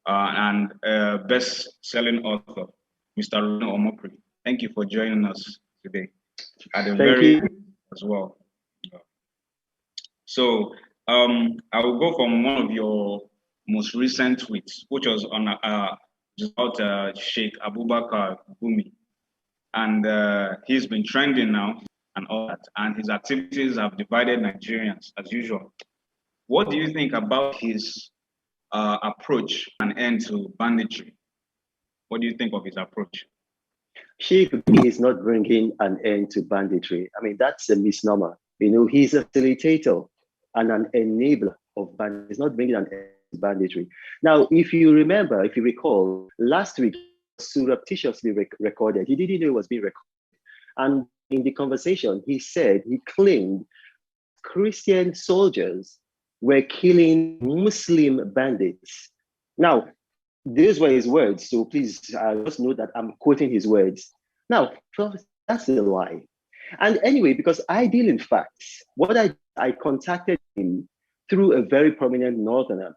and best-selling author, Mr. Reno Omokri. Thank you for joining us today at a very as well. So I will go from one of your most recent tweets, which was on about Sheikh Abubakar Gumi, and he's been trending now and all that, and his activities have divided Nigerians as usual. What do you think about his approach and end to banditry? What do you think of his approach? Sheikh is not bringing an end to banditry. I mean, that's a misnomer. You know, he's a facilitator and an enabler of banditry. He's not bringing an end to banditry. Now, if you remember, if you recall, last week, surreptitiously recorded. He didn't know it was being recorded. And in the conversation, he claimed Christian soldiers were killing Muslim bandits. Now, these were his words, so please just note that I'm quoting his words. Now, that's a lie. And anyway, because I deal in facts, what I contacted him through a very prominent northerner.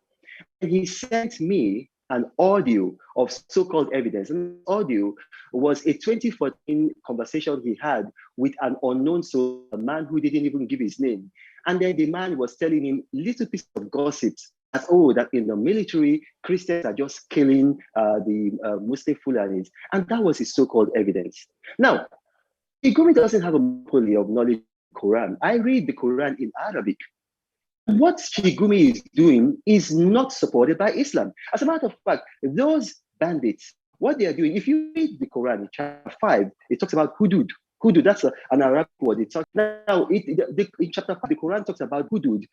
And he sent me an audio of so-called evidence. And the audio was a 2014 conversation he had with an unknown soul, a man who didn't even give his name. And then the man was telling him little pieces of gossips that, that in the military, Christians are just killing the Muslim Fulanis. And that was his so-called evidence. Now, Igumi doesn't have a monopoly of knowledge of the Quran. I read the Quran in Arabic. What Shigumi is doing is not supported by Islam. As a matter of fact, those bandits, what they are doing, if you read the Quran in chapter 5, it talks about hudud. Hudud, that's an Arabic word. It talks, now, in chapter 5, the Quran talks about hudud,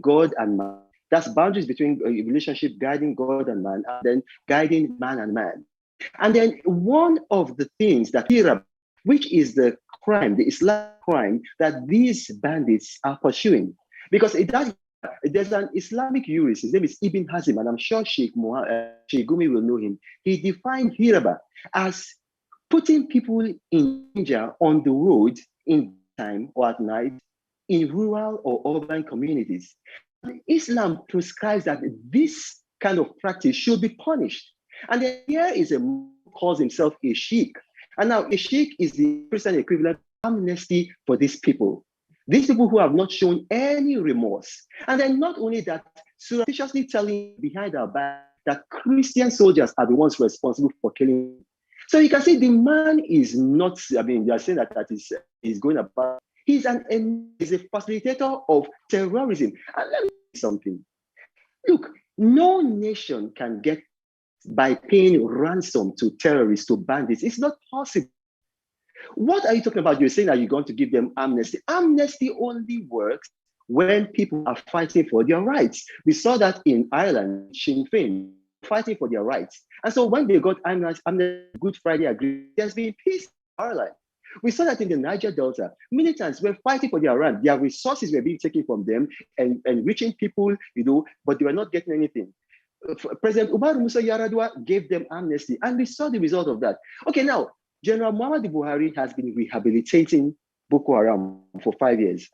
God and man. That's boundaries between a relationship guiding God and man, and then guiding man and man. And then one of the things that which is the crime, the Islamic crime that these bandits are pursuing. Because there's an Islamic jurist, his name is Ibn Hazm, and I'm sure Sheikh Gumi will know him. He defined hiraba as putting people in danger on the road in time or at night in rural or urban communities. Islam prescribes that this kind of practice should be punished. And then here is a man who calls himself a sheikh. And now a sheikh is the Christian equivalent of amnesty for these people. These people who have not shown any remorse. And then not only that, surreptitiously telling behind our back that Christian soldiers are the ones responsible for killing. So you can see the man is not, I mean, you are saying that is going about. He's a facilitator of terrorism. And let me say something. Look, no nation can get by paying ransom to terrorists, to bandits. It's not possible. What are you talking about? You're saying that you're going to give them amnesty. Amnesty only works when people are fighting for their rights. We saw that in Ireland, Sinn Féin, fighting for their rights. And so when they got amnesty, Good Friday Agreement, there's been peace in Ireland. We saw that in the Niger Delta. Militants were fighting for their land. Their resources were being taken from them and enriching people, but they were not getting anything. President Umaru Musa Yar'Adua gave them amnesty, and we saw the result of that. Okay, now, General Muhammadu Buhari has been rehabilitating Boko Haram for 5 years.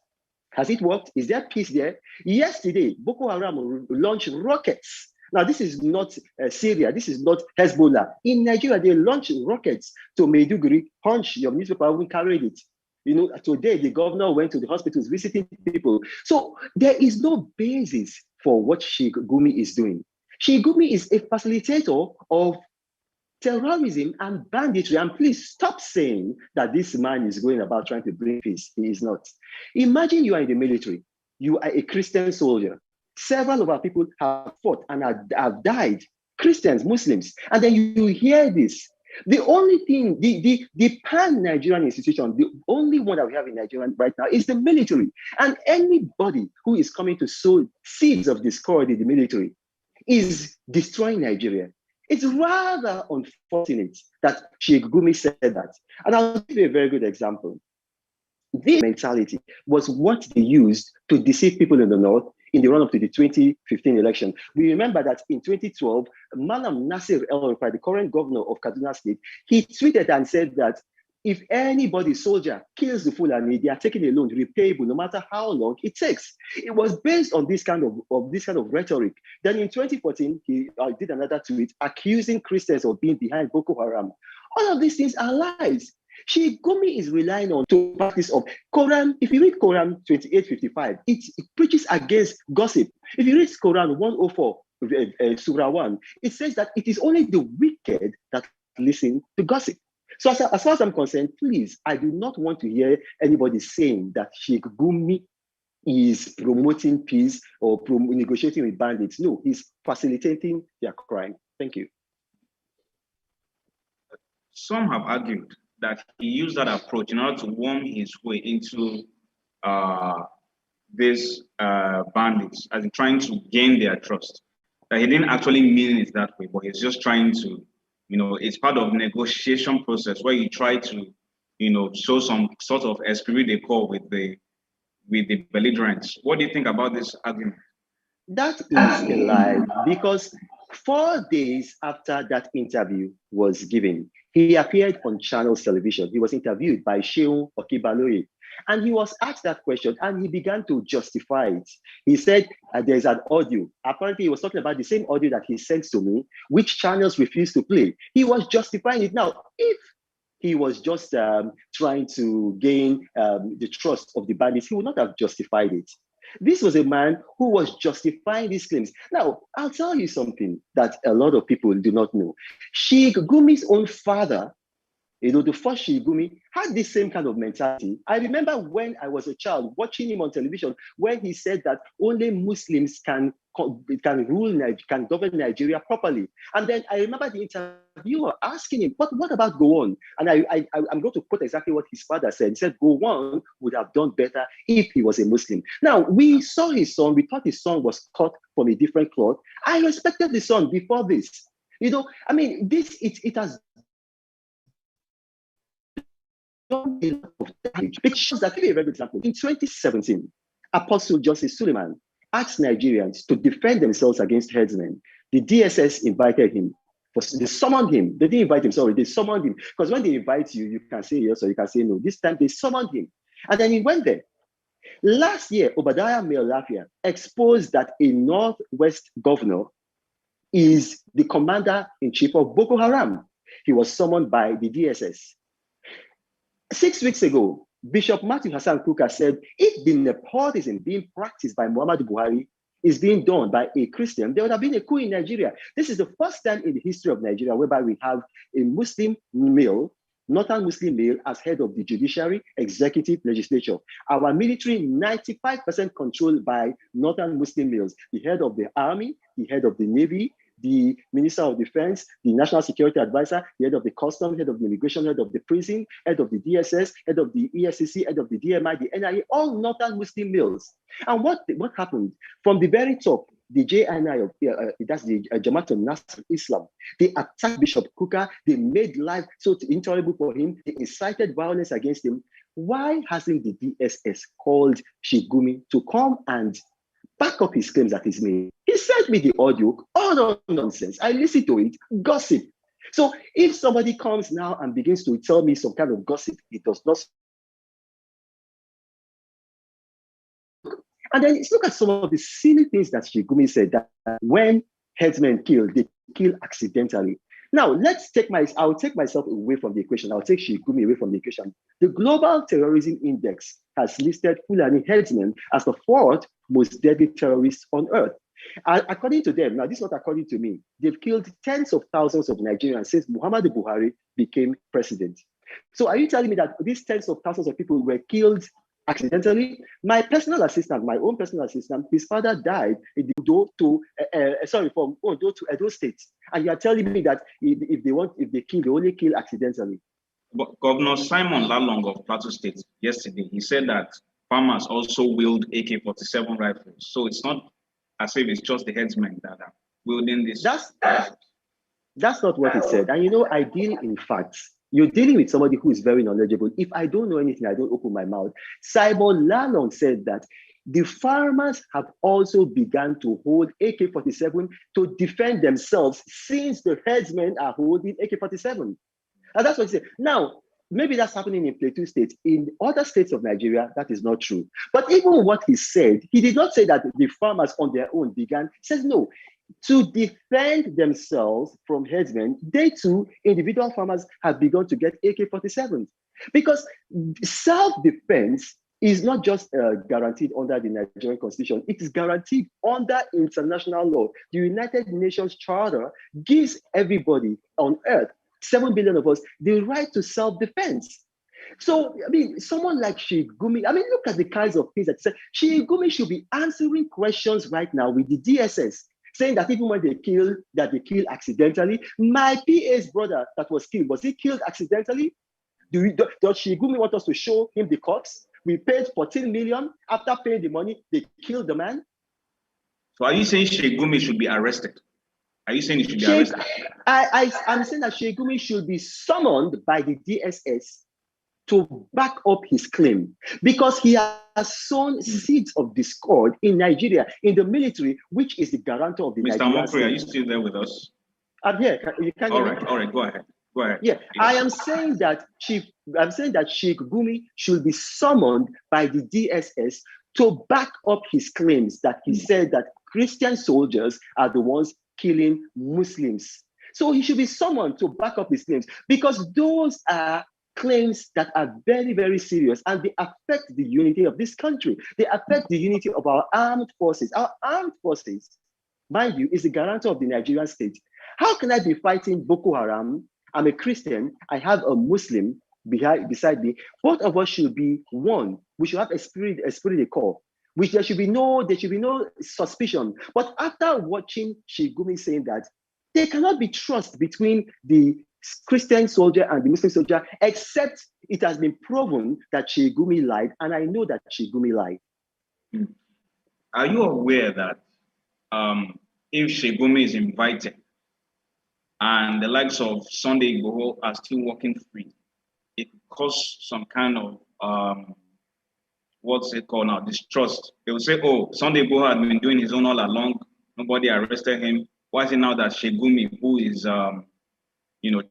Has it worked? Is there peace there? Yesterday, Boko Haram launched rockets. Now, this is not Syria. This is not Hezbollah. In Nigeria, they launched rockets to Maiduguri. Punch, your newspaper even carried it. Today, the governor went to the hospitals visiting people. So there is no basis for what Sheikh Gumi is doing. Sheikh Gumi is a facilitator of terrorism and banditry. And please stop saying that this man is going about trying to bring peace. He is not. Imagine you are in the military. You are a Christian soldier. Several of our people have fought and have died, Christians, Muslims. And then you hear this. The only thing, the pan-Nigerian institution, the only one that we have in Nigeria right now is the military. And anybody who is coming to sow seeds of discord in the military is destroying Nigeria. It's rather unfortunate that Sheikh Gumi said that. And I'll give you a very good example. This mentality was what they used to deceive people in the north in the run-up to the 2015 election. We remember that in 2012, Malam Nasir El-Rufai, the current governor of Kaduna State, he tweeted and said that If anybody, soldier, kills the Fulani, they are taking a loan, repayable, no matter how long it takes. It was based on this kind of rhetoric. Then in 2014, he did another tweet accusing Christians of being behind Boko Haram. All of these things are lies. Sheikh Gumi is relying on to practice of Quran. If you read Quran 28:55, it preaches against gossip. If you read Quran 104, Surah 1, it says that it is only the wicked that listen to gossip. So as far as I'm concerned, please, I do not want to hear anybody saying that Sheikh Gumi is promoting peace or negotiating with bandits. No, he's facilitating their crime. Thank you. Some have argued that he used that approach in order to worm his way into these bandits, as in trying to gain their trust. That he didn't actually mean it that way, but he's just trying to, it's part of negotiation process where you try to, show some sort of esprit de corps with the belligerents. What do you think about this argument? That is a lie, because 4 days after that interview was given, he appeared on Channels Television. He was interviewed by Shehu Okibaloye, and he was asked that question, and he began to justify it. He said, there's an audio. Apparently, he was talking about the same audio that he sent to me, which channels refused to play. He was justifying it. Now, if he was just trying to gain the trust of the bandits, he would not have justified it. This was a man who was justifying these claims. Now, I'll tell you something that a lot of people do not know. Sheikh Gumi's own father, the first Sheikh Gumi, had this same kind of mentality. I remember when I was a child watching him on television when he said that only Muslims can govern Nigeria properly. And then I remember the interviewer asking him, what about Gowon? And I'm going to quote exactly what his father said. He said, Gowon would have done better if he was a Muslim. Now, we saw his son. We thought his son was cut from a different cloth. I respected the son before this. It has done a lot of damage. It shows that, give you a very good example. In 2017, Apostle Justice Suleiman asked Nigerians to defend themselves against herdsmen. The DSS invited him. They summoned him. They didn't invite him, sorry, they summoned him. Because when they invite you, you can say yes or you can say no. This time they summoned him. And then he went there. Last year, Obadiah Meolafia exposed that a Northwest governor is the commander-in-chief of Boko Haram. He was summoned by the DSS. 6 weeks ago, Bishop Matthew Hassan Kuka said, if the nepotism being practiced by Muhammadu Buhari is being done by a Christian, there would have been a coup in Nigeria. This is the first time in the history of Nigeria whereby we have a Muslim male, Northern Muslim male, as head of the judiciary, executive, legislature. Our military, 95% controlled by Northern Muslim males. The head of the army, the head of the navy, the Minister of Defense, the National Security Advisor, the head of the Customs, head of the Immigration, head of the Prison, head of the DSS, head of the EFCC, head of the DMI, the NIA, all Northern Muslim males. And what happened? From the very top, the JNI, that's the Jamaat al-Nasr Islam, they attacked Bishop Kuka, they made life so intolerable for him, they incited violence against him. Why hasn't the DSS called Sheikh Gumi to come and back up his claims that he's made? He sent me the audio, all nonsense. I listened to it, gossip. So if somebody comes now and begins to tell me some kind of gossip, it does not. And then let's look at some of the silly things that Sheikh Gumi said, that when headsmen kill, they kill accidentally. Now, I'll take myself away from the equation. I'll take Sheikh Gumi away from the equation. The Global Terrorism Index has listed Fulani headsmen as the 4th most deadly terrorists on earth. According to them, now this is not according to me, they've killed tens of thousands of Nigerians since Muhammadu Buhari became president. So are you telling me that these tens of thousands of people were killed accidentally? My personal assistant, my own personal assistant, his father died from Ondo to Edo State. And you are telling me that if they kill, they only kill accidentally. But Governor Simon Lalong of Plateau State yesterday, he said that farmers also wield AK-47 rifles. So it's not as if it's just the headsmen that are wielding this. That's not what he said. And I deal in facts. You're dealing with somebody who is very knowledgeable. If I don't know anything, I don't open my mouth. Simon Lalong said that the farmers have also begun to hold AK-47 to defend themselves since the headsmen are holding AK-47. And that's what he said. Now, maybe that's happening in Plateau State. In other states of Nigeria, that is not true. But even what he said, he did not say that the farmers on their own began. He says no. To defend themselves from headsmen, they too, individual farmers, have begun to get AK-47s. Because self-defense is not just guaranteed under the Nigerian Constitution, it is guaranteed under international law. The United Nations Charter gives everybody on earth, 7 billion of us, the right to self-defense. So, I mean, someone like Sheikh Gumi, I mean, look at the kinds of things that said. Sheikh Gumi should be answering questions right now with the DSS, saying that even when they kill accidentally. My PA's brother that was he killed accidentally? Does Sheikh Gumi want us to show him the corpse? We paid 14 million. After paying the money, they killed the man. So are you saying Sheikh Gumi should be arrested? Are you saying he should be arrested? I'm saying that Sheikh Gumi should be summoned by the DSS to back up his claim, because he has sown seeds of discord in Nigeria, in the military, which is the guarantor of the Mr. Nigerian Omokri, state. are you still there with us? I'm here. You can all right, go ahead. Yeah, I am saying that Sheikh Gumi should be summoned by the DSS to back up his claims that he said that Christian soldiers are the ones killing Muslims. So he should be summoned to back up his claims, because those are claims that are very, very serious, and they affect the unity of this country. They affect the unity of our armed forces. Our armed forces, mind you, is the guarantor of the Nigerian state. How can I be fighting Boko Haram? I'm a Christian. I have a Muslim beside me. Both of us should be one. We should have a spirit call. Which there should be no suspicion. But after watching Sheikh Gumi saying that, there cannot be trust between the Christian soldier and the Muslim soldier, except it has been proven that Sheikh Gumi lied, and I know that Sheikh Gumi lied. Are you aware that if Sheikh Gumi is invited and the likes of Sunday Igboho are still walking free, it causes some kind of what's it called now? Distrust. They will say, oh, Sunday Igboho had been doing his own all along. Nobody arrested him. Why is it now that Sheikh Gumi, who is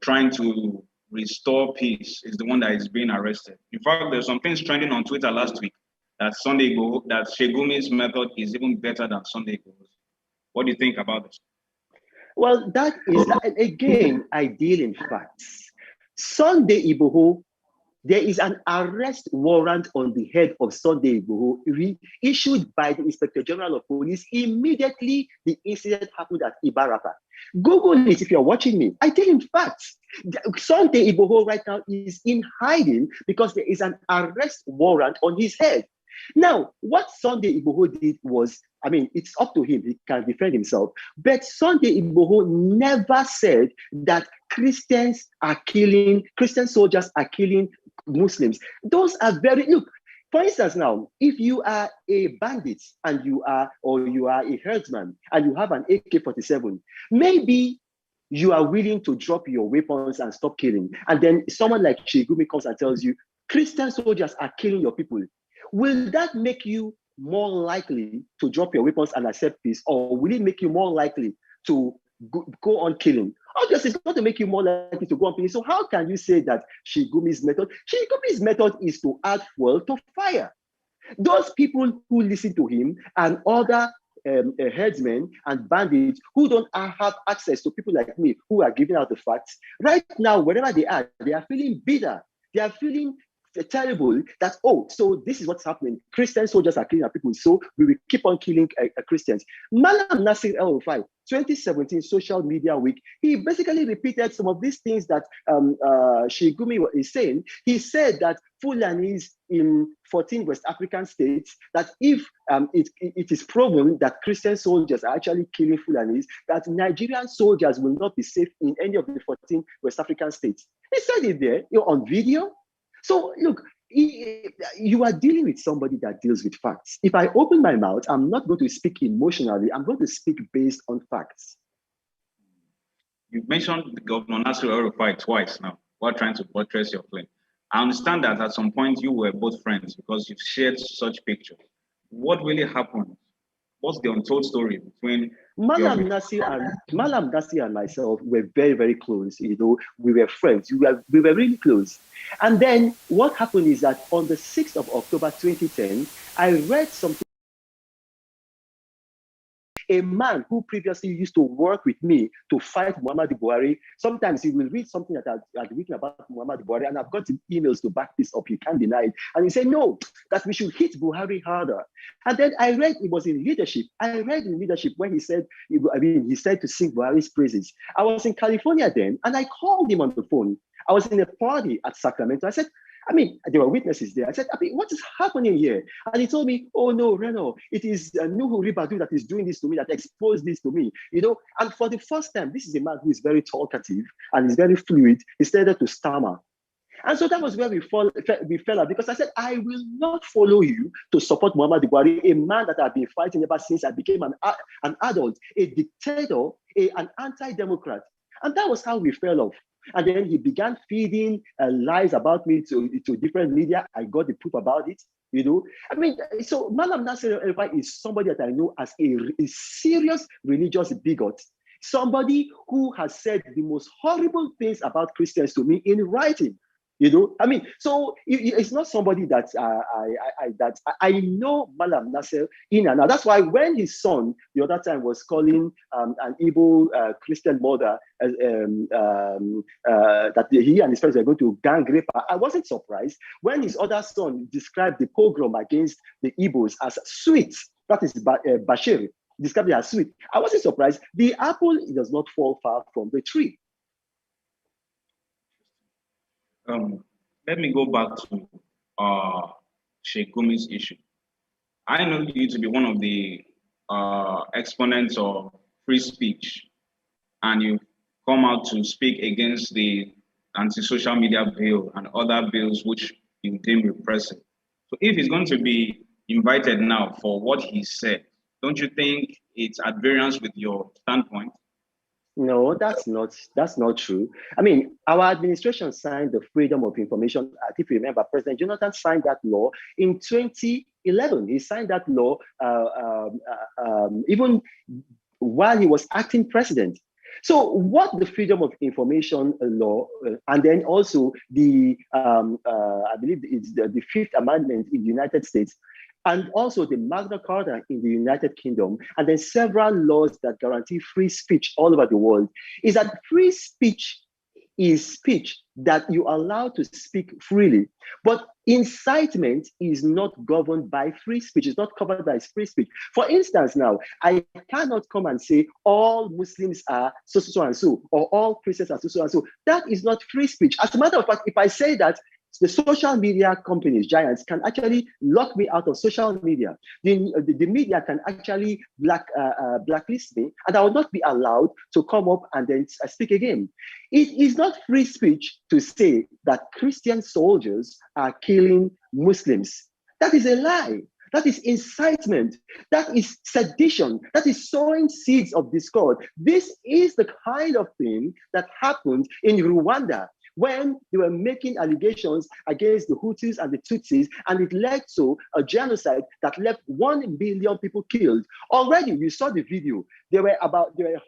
trying to restore peace, is the one that is being arrested? In fact, there's some things trending on Twitter last week that that Sheikh Gumi's method is even better than Sunday Igboho's. What do you think about this? Well, that is, again, I deal in facts. Sunday Igboho, there is an arrest warrant on the head of Sunday Igboho issued by the Inspector General of Police immediately the incident happened at Ibarapa. Google it if you're watching me. I tell in facts. Sunday Igboho right now is in hiding because there is an arrest warrant on his head. Now, what Sunday Igboho did was, I mean, it's up to him. He can defend himself. But Sunday Igboho never said that Christian soldiers are killing Muslims. Those are look, for instance, now, if you are a bandit and you are a herdsman and you have an AK-47, maybe you are willing to drop your weapons and stop killing. And then someone like Sheikh Gumi comes and tells you, Christian soldiers are killing your people. Will that make you more likely to drop your weapons and accept peace, or will it make you more likely to go on killing? Obviously, it's going to make you more likely to go on killing. So how can you say that Sheikh Gumi's method is to add fuel to fire? Those people who listen to him and other headsmen and bandits who don't have access to people like me who are giving out the facts, right now, wherever they are feeling bitter. They are feeling terrible that, oh, so this is what's happening. Christian soldiers are killing our people, so we will keep on killing Christians. Malam Nasir El-Rufai, 2017 social media week, he basically repeated some of these things that Sheikh Gumi is saying. He said that Fulanis in 14 West African states, that if it is proven that Christian soldiers are actually killing Fulanis, that Nigerian soldiers will not be safe in any of the 14 West African states. He said it there, on video. So look, you are dealing with somebody that deals with facts. If I open my mouth, I'm not going to speak emotionally. I'm going to speak based on facts. You've mentioned Governor Nasir El-Rufai twice now while trying to buttress your claim. I understand that at some point you were both friends because you've shared such pictures. What really happened what's the untold story between Malam Nasir and myself were very, very close. You know, we were friends. We were really close. And then what happened is that on the 6th of October 2010, I read something. A man who previously used to work with me to fight Muhammad Buhari, sometimes he will read something that I'd written about Muhammad Buhari, and I've got emails to back this up, you can't deny it. And he said, no, that we should hit Buhari harder. And then I read, it was in leadership. I read in leadership when he said, he said to sing Buhari's praises. I was in California then, and I called him on the phone. I was in a party at Sacramento. I said, there were witnesses there. I said, what is happening here? And he told me, oh no, Reno, it is Nuhu Ribadu that is doing this to me, that exposed this to me, you know. And for the first time, this is a man who is very talkative and is very fluid. He started to stammer. And so that was where we fell out, because I said, I will not follow you to support Muhammad Buhari, a man that I've been fighting ever since I became an adult, a dictator, an anti-democrat. And that was how we fell off. And then he began feeding lies about me to different media. I got the proof about it, you know. So Malam Nasir El-Rufai is somebody that I know as a serious religious bigot, somebody who has said the most horrible things about Christians to me in writing. You know, so it's not somebody that I know Malam Nasir in and out. That's why when his son the other time was calling an Igbo Christian mother that he and his friends were going to gang rape her, I wasn't surprised. When his other son described the pogrom against the Igbos as sweet, that is Bashir described it as sweet, I wasn't surprised. The apple does not fall far from the tree. Let me go back to Sheikh Gumi's issue. I know you to be one of the exponents of free speech, and you come out to speak against the anti-social media bill and other bills which you deem repressive. So if he's going to be invited now for what he said, don't you think it's at variance with your standpoint? No, that's not true. Our administration signed the Freedom of Information Act. If you remember, President Jonathan signed that law in 2011. He signed that law even while he was acting president. So what the Freedom of Information law, and then also the, I believe it's the Fifth Amendment in the United States, and also the Magna Carta in the United Kingdom, and then several laws that guarantee free speech all over the world, is that free speech is speech that you are allowed to speak freely. But incitement is not governed by free speech. It's not covered by free speech. For instance, now, I cannot come and say all Muslims are so and so, or all Christians are so and so. That is not free speech. As a matter of fact, if I say that, the social media companies, giants, can actually lock me out of social media. The media can actually blacklist me, and I will not be allowed to come up and then speak again. It is not free speech to say that Christian soldiers are killing Muslims. That is a lie. That is incitement. That is sedition. That is sowing seeds of discord. This is the kind of thing that happened in Rwanda, when they were making allegations against the Hutus and the Tutsis, and it led to a genocide that left 1 million people killed. Already, we saw the video. There were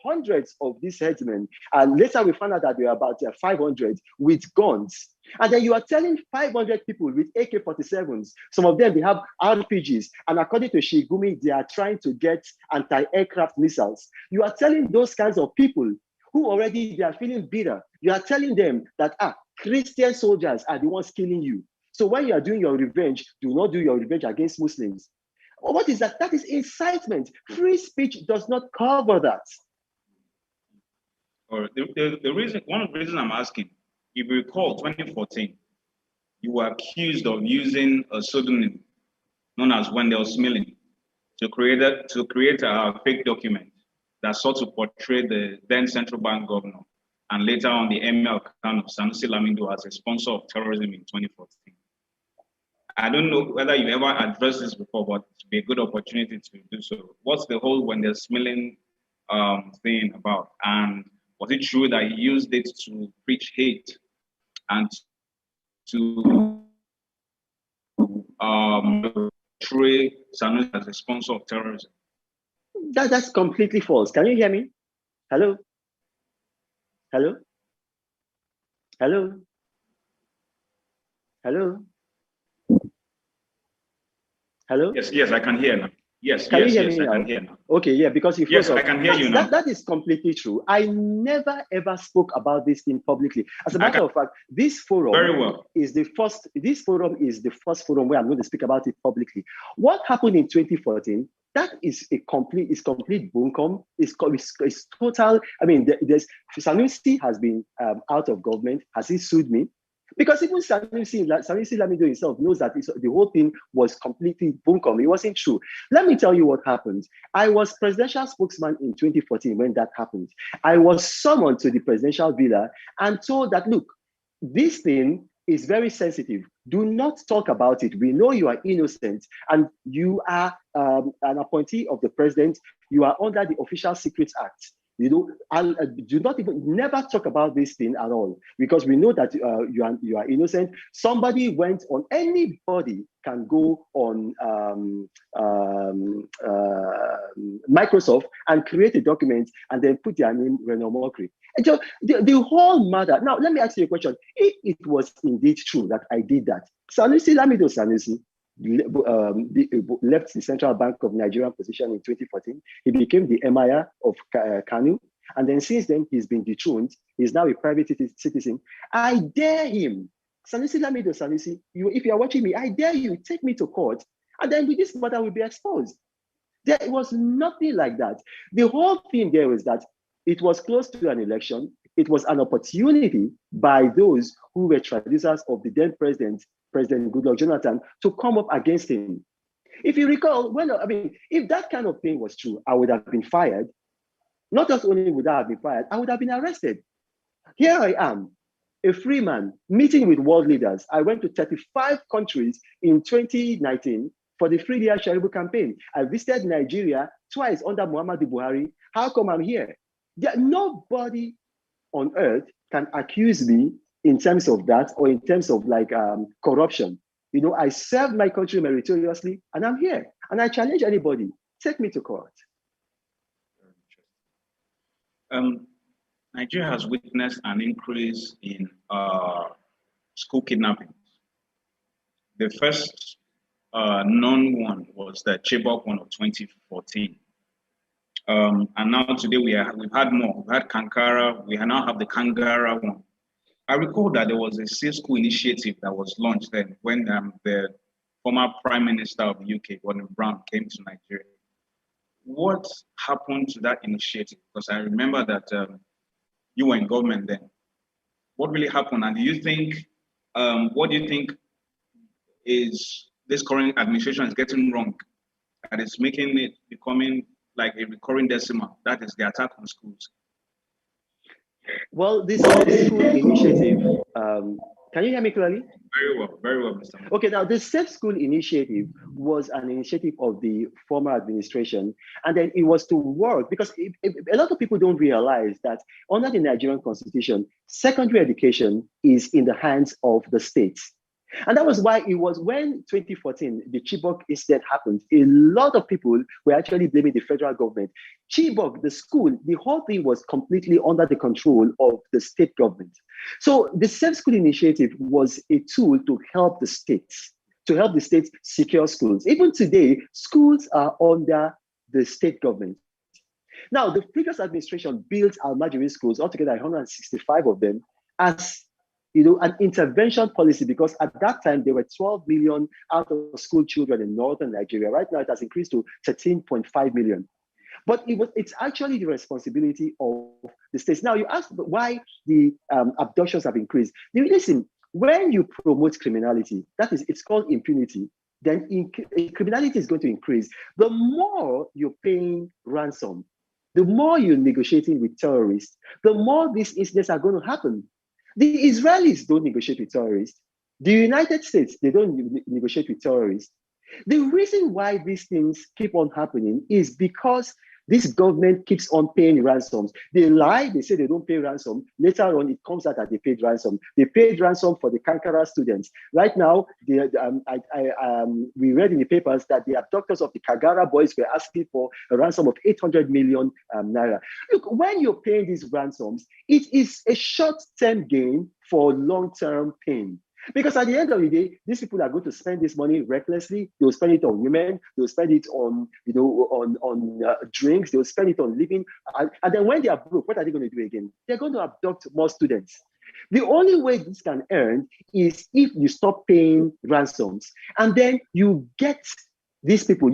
hundreds of these headsmen, and later we found out that there were about 500 with guns. And then you are telling 500 people with AK-47s, some of them, they have RPGs, and according to Sheikh Gumi, they are trying to get anti-aircraft missiles. You are telling those kinds of people who already they are feeling bitter. You are telling them that Christian soldiers are the ones killing you. So when you are doing your revenge, do not do your revenge against Muslims. What is that? That is incitement. Free speech does not cover that. Or the reason, one of the reasons I'm asking, if you recall 2014, you were accused of using a pseudonym known as Wendell Simlin to create a fake document that sought to portray the then central bank governor and later on the Emir of Kano, Sanusi Lamido, as a sponsor of terrorism in 2014. I don't know whether you ever addressed this before, but it would be a good opportunity to do so. What's the whole Wendell Simlin thing about? And was it true that he used it to preach hate and to portray Sanusi as a sponsor of terrorism? That's completely false. Can you hear me? Hello? Hello? Hello? Hello? Hello? Yes, I can hear now. Yes, Can you hear yes, me I now? can hear now. Okay, yeah, because you Yes, froze I up. can hear you now. That is completely true. I never ever spoke about this thing publicly. As a matter of fact, this forum very well. is the first. This forum is the first forum where I'm going to speak about it publicly. What happened in 2014? That is complete bunkum. It's total. I mean, there's Sanusi has been out of government. Has he sued me? Because even Sanusi Lamido himself knows that the whole thing was completely bunkum. It wasn't true. Let me tell you what happened. I was presidential spokesman in 2014 when that happened. I was summoned to the presidential villa and told that, look, this thing is very sensitive. Do not talk about it. We know you are innocent and you are an appointee of the president. You are under the Official Secrets Act. You know, do not even never talk about this thing at all because we know that you are innocent. Somebody went on. Anybody can go on Microsoft and create a document and then put their name Reno Omokri. The whole matter. Now, let me ask you a question. If it was indeed true that I did that, Sanusi Lamido Sanusi left the Central Bank of Nigeria position in 2014. He became the emir of Kanu. And then since then, he's been dethroned. He's now a private citizen. I dare him, Sanusi Lamido Sanusi, if you are watching me, I dare you, take me to court. And then this matter will be exposed. There was nothing like that. The whole thing there was that it was close to an election. It was an opportunity by those who were traducers of the then President Goodluck Jonathan, to come up against him. If you recall, if that kind of thing was true, I would have been fired. Not just only would I have been fired, I would have been arrested. Here I am, a free man, meeting with world leaders. I went to 35 countries in 2019 for the Free Leah Sharibu campaign. I visited Nigeria twice under Muhammadu Buhari. How come I'm here? Nobody on earth can accuse me in terms of that or in terms of corruption. You know, I served my country meritoriously and I'm here. And I challenge anybody, take me to court. Nigeria has witnessed an increase in school kidnappings. The first known one was the Chibok one of 2014. And now today we've had more. We've had Kagara, we now have the Kagara one. I recall that there was a safe school initiative that was launched then when the former Prime Minister of the UK, Gordon Brown, came to Nigeria. What happened to that initiative? Because I remember that you were in government then. What really happened? And what do you think is this current administration is getting wrong? That is making it becoming like a recurring decimal. That is the attack on schools. Well, this Safe School initiative, can you hear me clearly? Very well, Mr. Okay, now the Safe School initiative was an initiative of the former administration, and then it was to work because a lot of people don't realize that under the Nigerian constitution, secondary education is in the hands of the states. And that was why it was when 2014, the Chibok incident happened, a lot of people were actually blaming the federal government. Chibok, the school, the whole thing was completely under the control of the state government. So the Safe School initiative was a tool to help the states secure schools. Even today, schools are under the state government. Now, the previous administration built Almajiri schools, altogether 165 of them, as an intervention policy, because at that time there were 12 million out of school children in northern Nigeria. Right now it has increased to 13.5 million. But it's actually the responsibility of the states. Now you ask why the abductions have increased. Listen, when you promote criminality, it's called impunity, then criminality is going to increase. The more you're paying ransom, the more you're negotiating with terrorists, the more these incidents are going to happen. The Israelis don't negotiate with terrorists. The United States, they don't negotiate with terrorists. The reason why these things keep on happening is because This government keeps on paying ransoms. They lie, they say they don't pay ransom. Later on, it comes out that they paid ransom. They paid ransom for the Kagara students. Right now, we read in the papers that the abductors of the Kagara boys were asking for a ransom of 800 million naira. Look, when you're paying these ransoms, it is a short-term gain for long-term pain. Because at the end of the day, these people are going to spend this money recklessly. They'll spend it on women. They'll spend it on, on drinks. They'll spend it on living. And then when they are broke, what are they going to do again? They're going to abduct more students. The only way this can earn is if you stop paying ransoms, and then you get these people.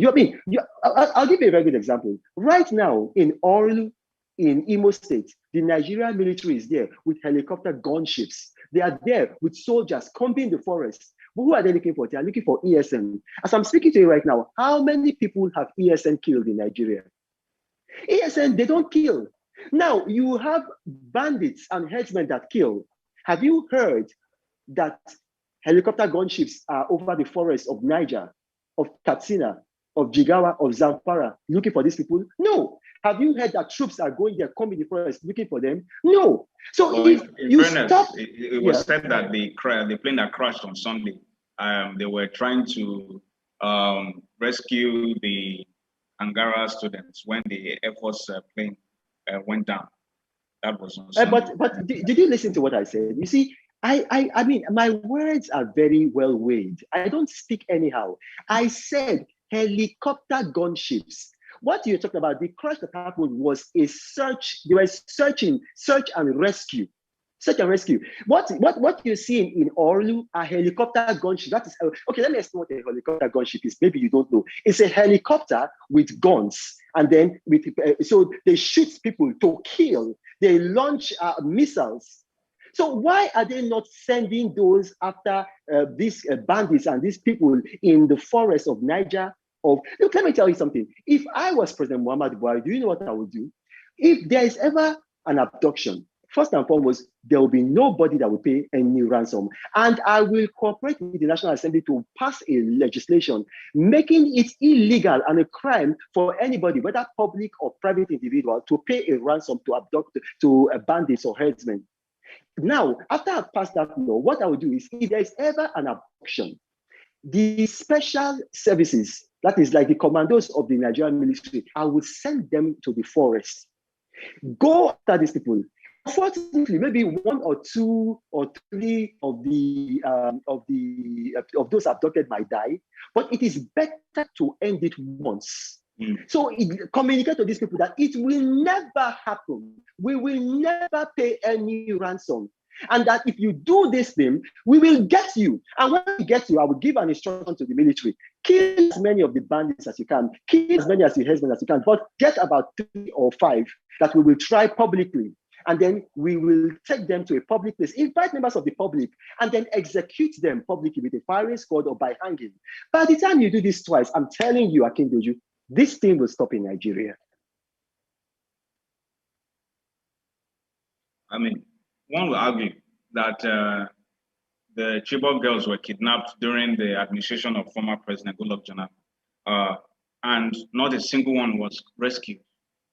I'll give you a very good example. Right now in Orlu, in Imo State, the Nigerian military is there with helicopter gunships. They are there with soldiers combing the forest. But who are they looking for? They are looking for ESN. As I'm speaking to you right now, how many people have ESN killed in Nigeria? ESN, they don't kill. Now, you have bandits and headsmen that kill. Have you heard that helicopter gunships are over the forests of Niger, of Katsina, of Jigawa, of Zamfara, looking for these people? No. Have you heard that troops are going there, coming in the forest, looking for them? No. So if you stop, it was said that the plane that crashed on Sunday, they were trying to rescue the Kagara students when the Air Force plane went down. That was on Sunday. But did you listen to what I said? You see, I mean, my words are very well weighed. I don't speak anyhow. I said helicopter gunships. What you're talking about, the crash that happened was a search. They were search and rescue. Search and rescue. What you're seeing in Orlu are helicopter gunships. That is okay. Let me explain what a helicopter gunship is. Maybe you don't know. It's a helicopter with guns, and then so they shoot people to kill. They launch missiles. So why are they not sending those after these bandits and these people in the forest of Niger? Look, let me tell you something. If I was President Muhammad Buhari, do you know what I would do? If there is ever an abduction, first and foremost, there will be nobody that will pay any ransom. And I will cooperate with the National Assembly to pass a legislation making it illegal and a crime for anybody, whether public or private individual, to pay a ransom to abduct to bandits or herdsmen. Now, after I pass that law, what I will do is, if there is ever an abduction, the special services, that is like the commandos of the Nigerian military, I will send them to the forest. Go after these people. Unfortunately, maybe one or two or three of those abducted might die, but it is better to end it once. So communicate to these people that it will never happen. We will never pay any ransom. And that if you do this thing, we will get you. And when we get you, I will give an instruction to the military. Kill as many of the bandits as you can. Kill as many as the headsmen as you can. But get about 3 or 5 that we will try publicly. And then we will take them to a public place, invite members of the public, and then execute them publicly with a firing squad or by hanging. By the time you do this twice, I'm telling you, Akindoju, this thing will stop in Nigeria. I mean, one will argue that the Chibok girls were kidnapped during the administration of former President Goodluck Jonathan, and not a single one was rescued.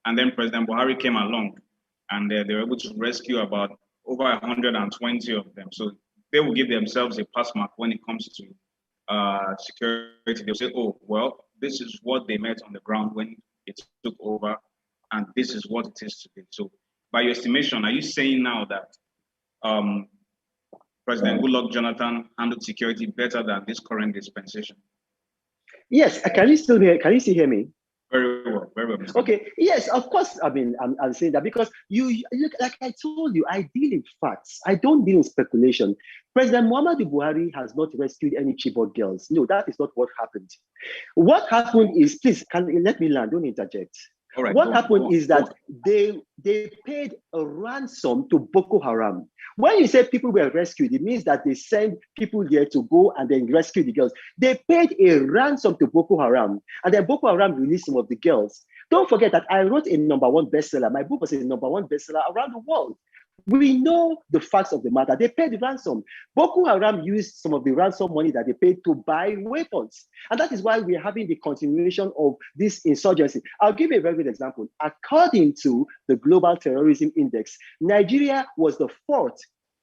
And then President Buhari came along, and they were able to rescue about over 120 of them. So they will give themselves a pass mark when it comes to security. They'll say, oh, well, this is what they met on the ground when it took over, and this is what it is today. So by your estimation, are you saying now that President Goodluck Jonathan handled security better than this current dispensation? Yes. Can you still hear me? Very well, very well. Okay. Yes, of course. I mean, I'm saying that because you look, like I told you, I deal in facts. I don't deal in speculation. President Muhammadu Buhari has not rescued any Chibok girls. No, that is not what happened. What happened is, please, let me land. Don't interject. All right, what happened is that they paid a ransom to Boko Haram. When you say people were rescued, it means that they sent people there to go and then rescue the girls. They paid a ransom to Boko Haram, and then Boko Haram released some of the girls. Don't forget that I wrote a #1 bestseller. My book was a #1 bestseller around the world. We know the facts of the matter. They paid the ransom. Boko Haram used some of the ransom money that they paid to buy weapons. And that is why we're having the continuation of this insurgency. I'll give you a very good example. According to the Global Terrorism Index, Nigeria was the fourth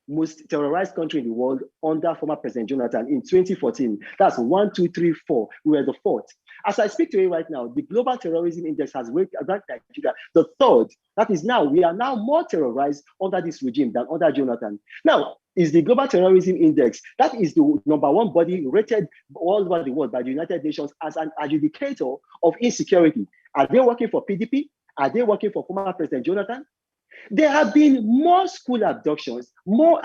most terrorized country in the world under former President Jonathan in 2014. That's 1, 2, 3, 4. We were the fourth. As I speak to you right now, the Global Terrorism Index has ranked Nigeria the third. That is now, we are now more terrorized under this regime than under Jonathan. Now, is the Global Terrorism Index, that is the #1 body rated all over the world by the United Nations as an adjudicator of insecurity. Are they working for PDP? Are they working for former President Jonathan? There have been more school abductions, more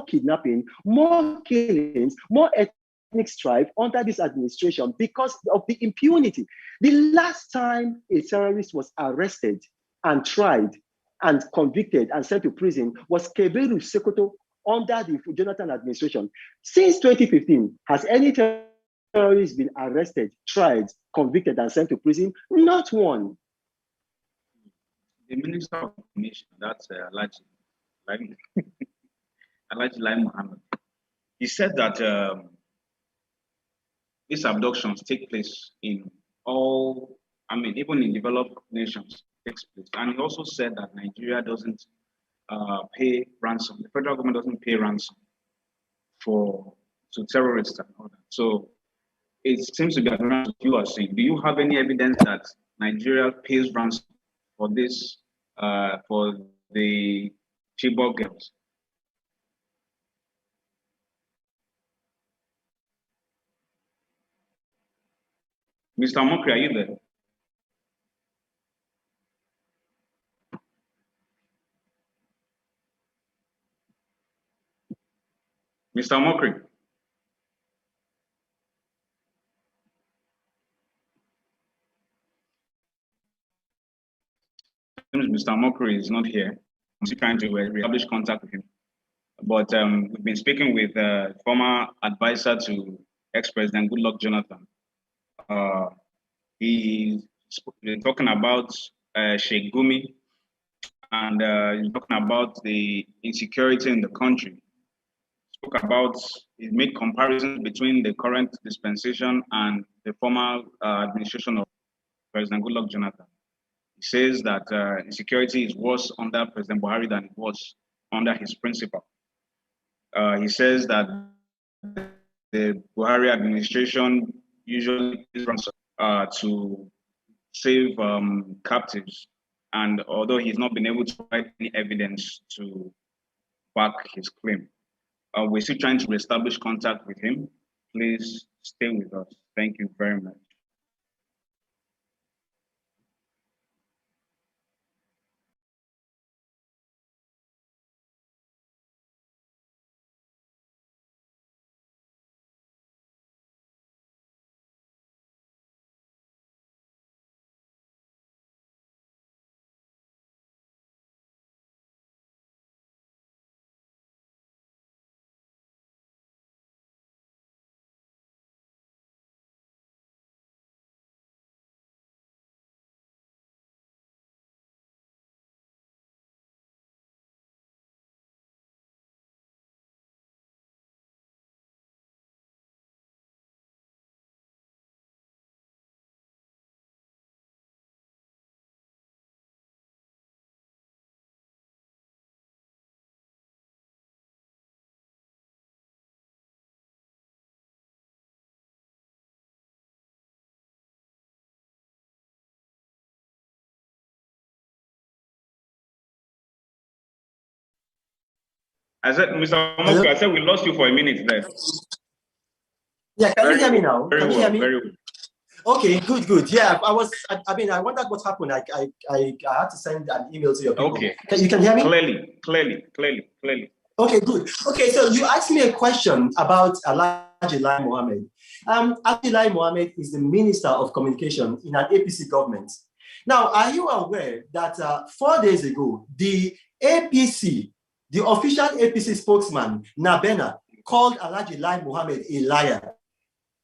kidnapping, more killings, more ethnic strife under this administration because of the impunity. The last time a terrorist was arrested and tried and convicted and sent to prison was Keberu Sokoto under the Jonathan administration. Since 2015, has any terrorist been arrested, tried, convicted, and sent to prison? Not one. The Minister of Information, that's Alhaji Lai Mohammed. He said that these abductions take place in all, even in developed nations, takes place. And he also said that Nigeria doesn't pay ransom. The federal government doesn't pay ransom to terrorists and all that. So it seems to be what you are saying. Do you have any evidence that Nigeria pays ransom for this, for the Chibok girls? Mr. Omokri, are you there? Mr. Omokri? Mr. Omokri is not here. I'm still trying to establish contact with him. But we've been speaking with former advisor to ex-president Goodluck Jonathan. He's talking about Sheikh Gumi, and he's talking about the insecurity in the country. He made comparisons between the current dispensation and the former administration of President Goodluck Jonathan. He says that insecurity is worse under President Buhari than it was under his principal. He says that the Buhari administration usually runs to save captives, and although he's not been able to provide any evidence to back his claim, we're still trying to establish contact with him. Please stay with us. Thank you very much. I said, Mr. Omokri, I said we lost you for a minute there. Yeah, can you hear me now? Very well, very well. Okay, good. Yeah, I wondered what happened. I had to send an email to your people. Okay. You can hear me? Clearly. Okay, good. Okay, so you asked me a question about Alhaji Lai Mohammed. Alhaji Lai Mohammed is the Minister of Communication in an APC government. Now, are you aware that 4 days ago, the APC, the official APC spokesman, Nabena, called Alhaji Lai Mohammed a liar?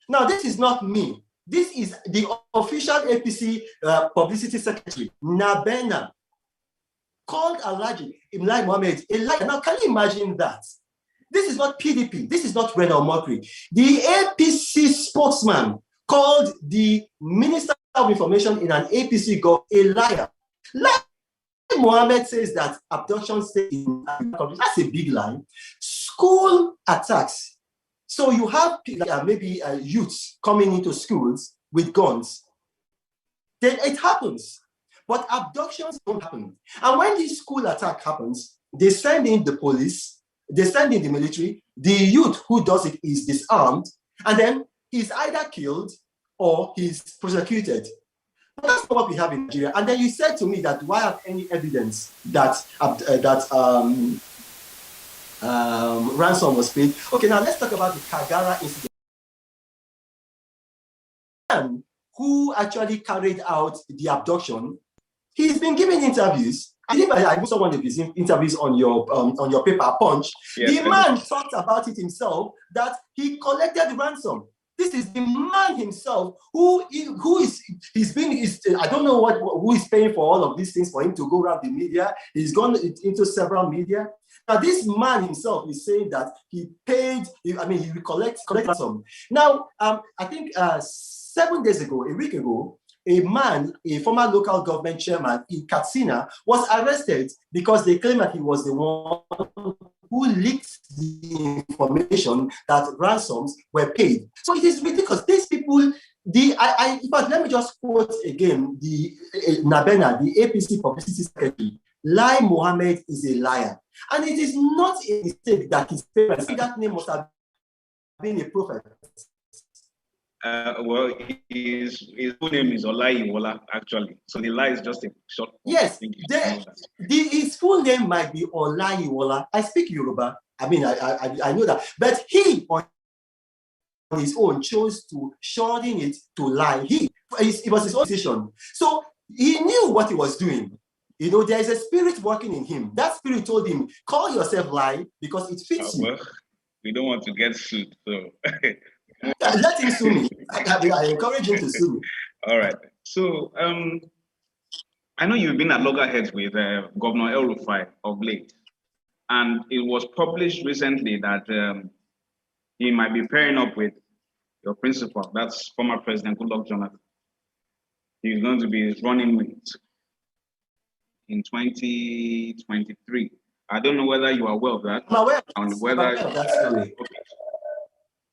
Now, this is not me. This is the official APC publicity secretary, Nabena, called Alhaji Lai Mohammed a liar. Now, can you imagine that? This is not PDP. This is not Reno Omokri. The APC spokesman called the Minister of Information in an APC government a liar. Lai Mohammed says that abduction that's a big lie. School attacks. So you have maybe youths coming into schools with guns. Then it happens. But abductions don't happen. And when this school attack happens, they send in the police, they send in the military, the youth who does it is disarmed, and then he's either killed or he's prosecuted. But that's not what we have in Nigeria. And then you said to me that do I have any evidence that ransom was paid? Okay, now let's talk about the Kagara incident. The man who actually carried out the abduction, he's been giving interviews. I think I put some of his interviews on your paper, Punch. Yes, the man talked about it himself, that he collected the ransom. This is the man himself who is I don't know who is paying for all of these things for him to go around the media. He's gone into several media. Now, this man himself is saying that he paid, he collected ransom. Now, I think 7 days ago, a week ago, a man, a former local government chairman in Katsina, was arrested because they claim that he was the one who leaked the information that ransoms were paid. So it is ridiculous. These people, but let me just quote again the Nabena, the APC publicity secretary. Lai Mohammed is a liar. And it is not a mistake that his parents, that name must have been a prophet. Well, his full name is Olaiwola, actually. So the lie is just a short. Yes, his full name might be Olaiwola. I speak Yoruba. I know that. But he, on his own, chose to shorten it to lie. It was his own decision. So he knew what he was doing. You know, there is a spirit working in him. That spirit told him, call yourself lie because it fits you. Well, we don't want to get sued, so... Let him sue me. I encourage him to sue me. All right. So I know you've been at loggerheads with Governor El-Rufai of late, and it was published recently that he might be pairing up with your principal. That's former President Goodluck Jonathan. He's going to be running with in 2023. I don't know whether you are aware of that. I'm aware. Of that story. Okay.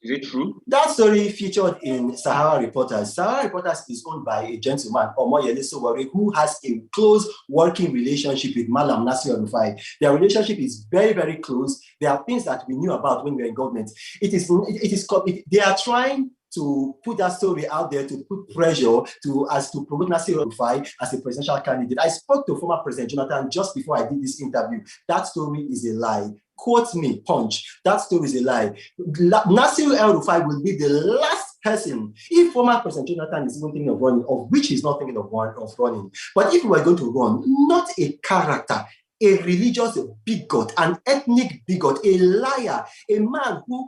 Is it true? That story featured in Sahara Reporters. Sahara Reporters is owned by a gentleman, Omoyele Sowore, who has a close working relationship with Malam Nasir El-Rufai. Their relationship is very, very close. There are things that we knew about when we were in government. They are trying to put that story out there to put pressure to promote Nasir El-Rufai as a presidential candidate. I spoke to former President Jonathan just before I did this interview. That story is a lie. Quote me, Punch. That story is a lie. Nasir El-Rufai will be the last person, if former President Jonathan is even thinking of running, of which he's not thinking of running. But if we were going to run, not a character, a religious bigot, an ethnic bigot, a liar, a man who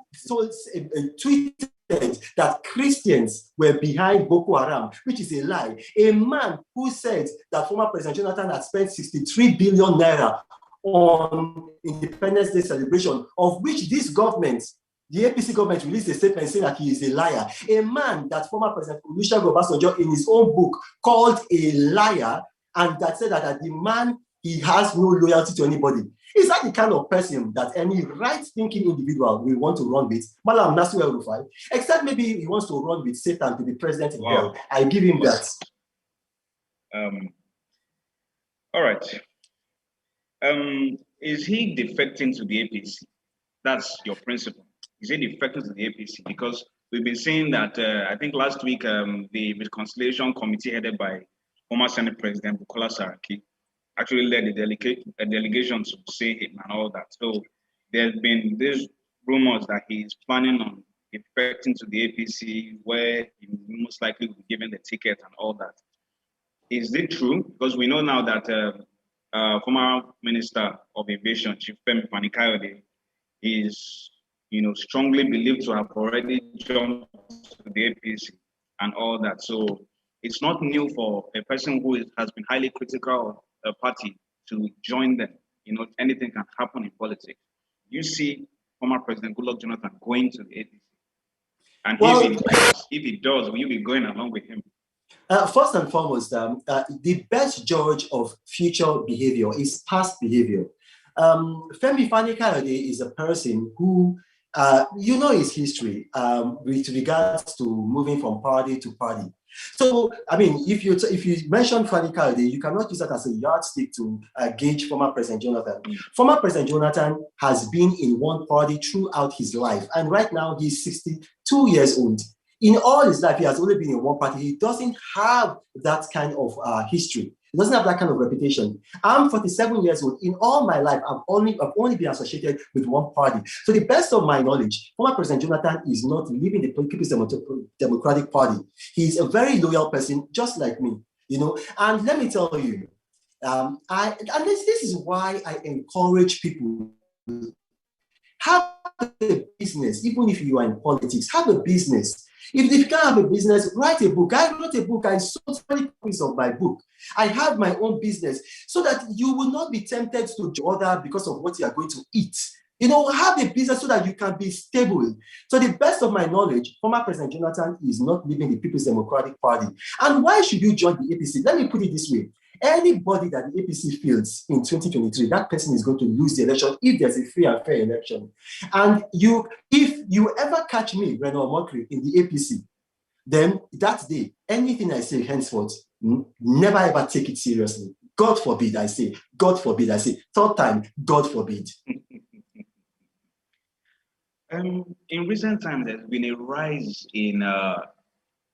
tweeted that Christians were behind Boko Haram, which is a lie. A man who said that former President Jonathan had spent 63 billion naira on Independence Day celebration, of which this government, the APC government, released a statement saying that he is a liar. A man that former President Olusegun Obasanjo in his own book called a liar, and that said that the man, he has no loyalty to anybody. Is that the kind of person that any right-thinking individual will want to run with? Malam Nasir El-Rufai, except maybe he wants to run with Satan to be president in hell. I give him that. All right. Is he defecting to the APC? That's your principle. Is he defecting to the APC? Because we've been seeing that, I think last week, the reconciliation committee headed by former Senate President Bukola Saraki actually led a delegation to see him and all that. So there's been these rumors that he's planning on defecting to the APC, where he most likely will be given the ticket and all that. Is it true? Because we know now that former Minister of Aviation, Chief Femi Fani-Kayode, is strongly believed to have already jumped to the APC and all that. So it's not new for a person who has been highly critical of a party to join them. Anything can happen in politics. You see former President Goodluck Jonathan going to the APC. And if he does, will you be going along with him? First and foremost, the best judge of future behavior is past behavior. Femi Fani-Kayode is a person who, his history with regards to moving from party to party. So, I mean, if you mention Fani-Kayode, you cannot use that as a yardstick to gauge former President Jonathan. Former President Jonathan has been in one party throughout his life, and right now he's 62 years old. In all his life, he has only been in one party. He doesn't have that kind of history. He doesn't have that kind of reputation. I'm 47 years old. In all my life, I've only been associated with one party. So, the best of my knowledge, former President Jonathan is not leaving the People's Democratic Party. He's a very loyal person, just like me. And let me tell you, this is why I encourage people. Have a business, even if you are in politics. Have a business. If you can't have a business, write a book. I wrote a book. I sold 20 copies of my book. I have my own business so that you will not be tempted to order because of what you are going to eat. Have a business so that you can be stable. So the best of my knowledge, former President Jonathan is not leaving the People's Democratic Party. And why should you join the APC? Let me put it this way. Anybody that the APC feels in 2023, that person is going to lose the election if there's a free and fair election. And if you ever catch me, Reno Omokri, in the APC, then that day, anything I say henceforth, never ever take it seriously. God forbid, I say. God forbid, I say. Third time, God forbid. In recent times, there's been a rise in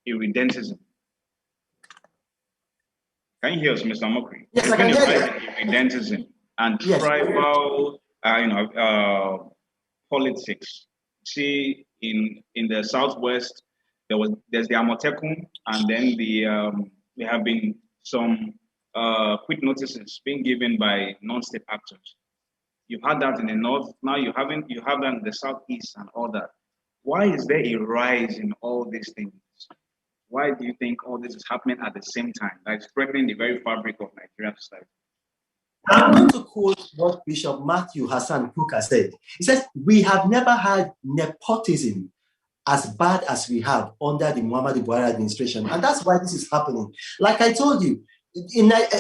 irredentism. Can you hear us, Mr. Omokri? Yes, I can hear you. Irredentism and tribal, politics. See, in the Southwest, there's the Amotekun, and then there have been some quit notices being given by non-state actors. You've had that in the North. Now you have that in the Southeast and all that. Why is there a rise in all these things? Why do you think all this is happening at the same time? Like threatening the very fabric of Nigerian society. I'm going to quote what Bishop Matthew Hassan Kuka said. He says, "We have never had nepotism as bad as we have under the Muhammadu Buhari administration." And that's why this is happening. Like I told you,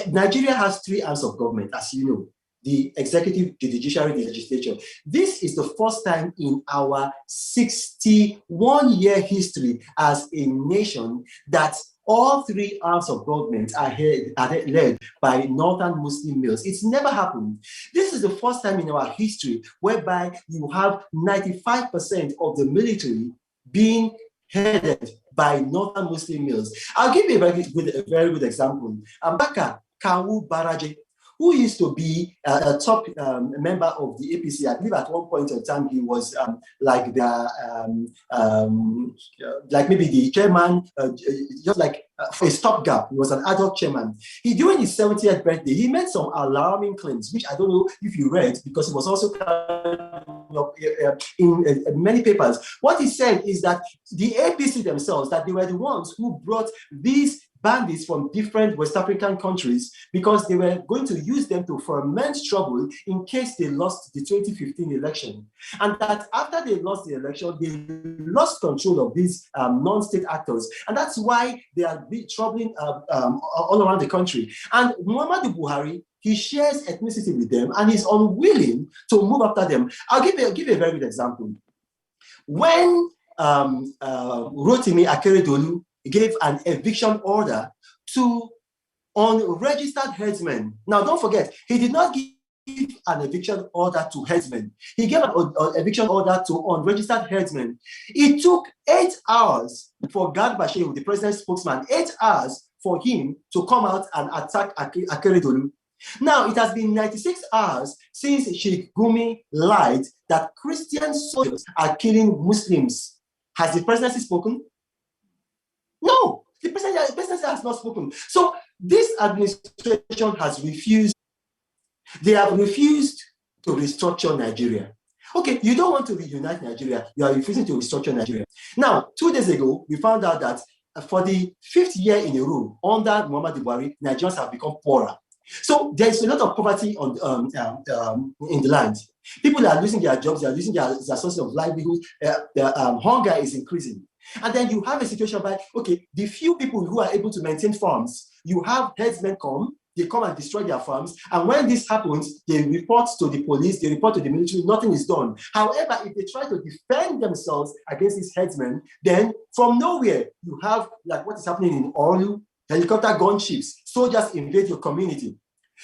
Nigeria has three arms of government, as you know. The executive, the judiciary, the legislature. This is the first time in our 61-year history as a nation that all three arms of government are led by northern Muslim males. It's never happened. This is the first time in our history whereby you have 95% of the military being headed by northern Muslim males. I'll give you a very good example. Ambaka Kawu Baraje, who used to be a top member of the APC. I believe at one point in time he was like maybe the chairman, just like for a stopgap. He was an ad hoc chairman. During his 70th birthday, he made some alarming claims, which I don't know if you read, because it was also in many papers. What he said is that the APC themselves, that they were the ones who brought these bandits from different West African countries because they were going to use them to foment trouble in case they lost the 2015 election. And that after they lost the election, they lost control of these non-state actors. And that's why they are troubling all around the country. And Muhammadu Buhari, he shares ethnicity with them and is unwilling to move after them. I'll give you a very good example. When Rotimi Akeredolu gave an eviction order to unregistered herdsmen. Now, don't forget, he did not give an eviction order to herdsmen. He gave an eviction order to unregistered herdsmen. It took 8 hours for Garba Shehu, the president's spokesman, 8 hours for him to come out and attack Akeredolu. Now, it has been 96 hours since Sheikh Gumi lied that Christian soldiers are killing Muslims. Has the presidency spoken? No, the presidency has not spoken. So this administration has refused. They have refused to restructure Nigeria. Okay, you don't want to reunite Nigeria. You are refusing to restructure Nigeria. Now, 2 days ago, we found out that for the 5th year in a row, under Muhammadu Buhari, Nigerians have become poorer. So there's a lot of poverty on in the land. People are losing their jobs, they are losing their sources of livelihood, hunger is increasing. And then you have a situation where, okay, the few people who are able to maintain farms, you have herdsmen come, they come and destroy their farms. And when this happens, they report to the police, they report to the military, nothing is done. However, if they try to defend themselves against these herdsmen, then from nowhere, you have like what is happening in Olu, helicopter gunships, soldiers invade your community.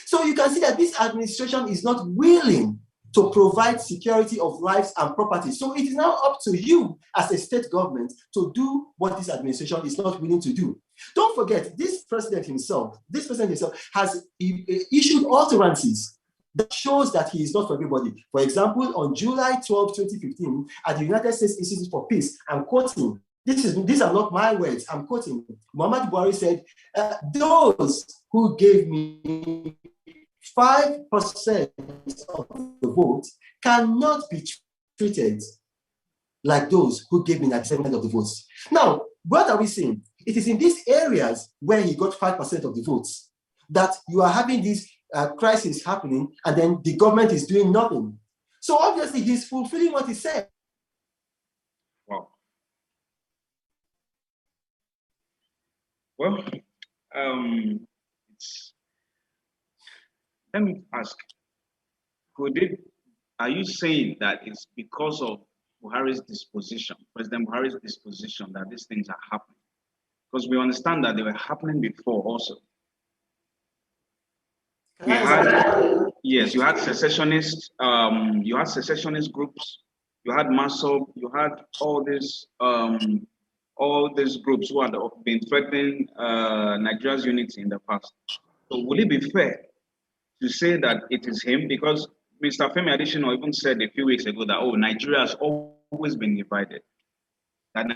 So you can see that this administration is not willing to provide security of lives and property. So it is now up to you as a state government to do what this administration is not willing to do. Don't forget, this president himself has issued utterances that shows that he is not for everybody. For example, on July 12, 2015, at the United States Institute for Peace, I'm quoting, these are not my words, I'm quoting, Muhammad Buhari said, those who gave me 5% of the vote cannot be treated like those who gave me 97% of the votes. Now, what are we saying? It is in these areas where he got 5% of the votes that you are having this crisis happening, and then the government is doing nothing. So obviously he's fulfilling what he said. Wow. Well, let me ask, are you saying that it's because of Buhari's disposition, President Buhari's disposition, that these things are happening? Because we understand that they were happening before also. You had secessionists, groups, you had MASOB, you had all these groups who had been threatening Nigeria's unity in the past. So will it be fair to say that it is him? Because Mr. Femi Adesina even said a few weeks ago that, Nigeria has always been divided. That the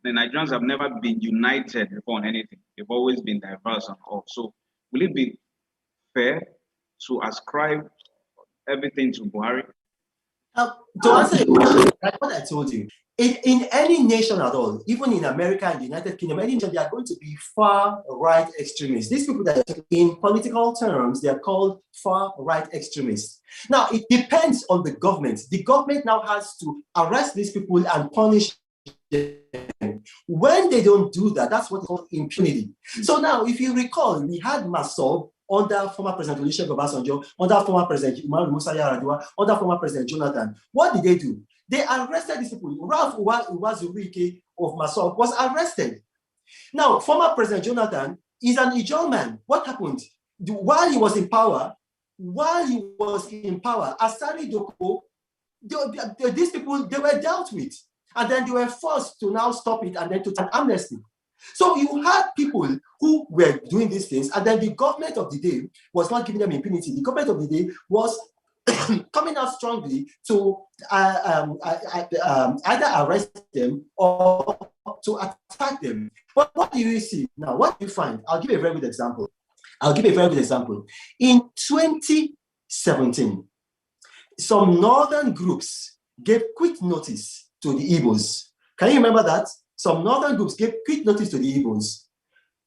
Nigerians have never been united before on anything. They've always been diverse and all. So will it be fair to ascribe everything to Buhari? To answer your question, like what I told you, in any nation at all, even in America and the United Kingdom, any nation, they are going to be far-right extremists. These people that in political terms, they are called far-right extremists. Now, it depends on the government. The government now has to arrest these people and punish them. When they don't do that, that's what is called impunity. So now, if you recall, we had MASOB under former President Olusegun Obasanjo, under former President Umaru Musa Yar'Adua, under former President Jonathan. What did they do? They arrested these people. Ralph Uwazurike of MASOB was arrested. Now, former President Jonathan is an Ijaw man. What happened? While he was in power, Asari Doko, these people, they were dealt with. And then they were forced to now stop it and then to take amnesty. So you had people who were doing these things, and then the government of the day was not giving them impunity. The government of the day was coming out strongly to either arrest them or to attack them. But what do you see now? What do you find? I'll give a very good example. In 2017, some northern groups gave quick notice to the Igbos. Can you remember that? Some northern groups gave quick notice to the Igbos.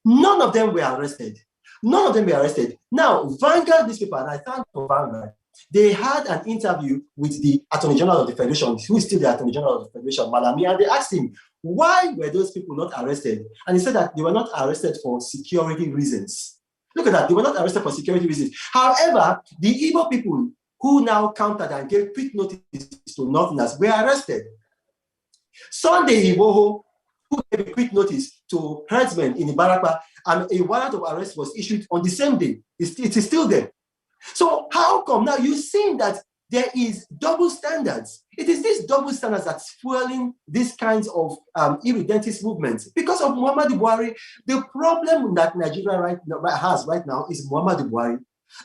None of them were arrested. Now, Vanguard newspaper, and I thank for Vanguard, they had an interview with the Attorney General of the Federation, who is still the Attorney General of the Federation, Malami, and they asked him, why were those people not arrested? And he said that they were not arrested for security reasons. Look at that, they were not arrested for security reasons. However, the Igbo people who now countered and gave quick notice to Northerners were arrested. Sunday Igboho, who gave a quick notice to herdsmen in Ibarakwa, and a warrant of arrest was issued on the same day. It is still there. So how come now you're seeing that there is double standards? It is these double standards that's fueling these kinds of irredentist movements. Because of Muhammadu Buhari, the problem that Nigeria has right now is Muhammadu Buhari.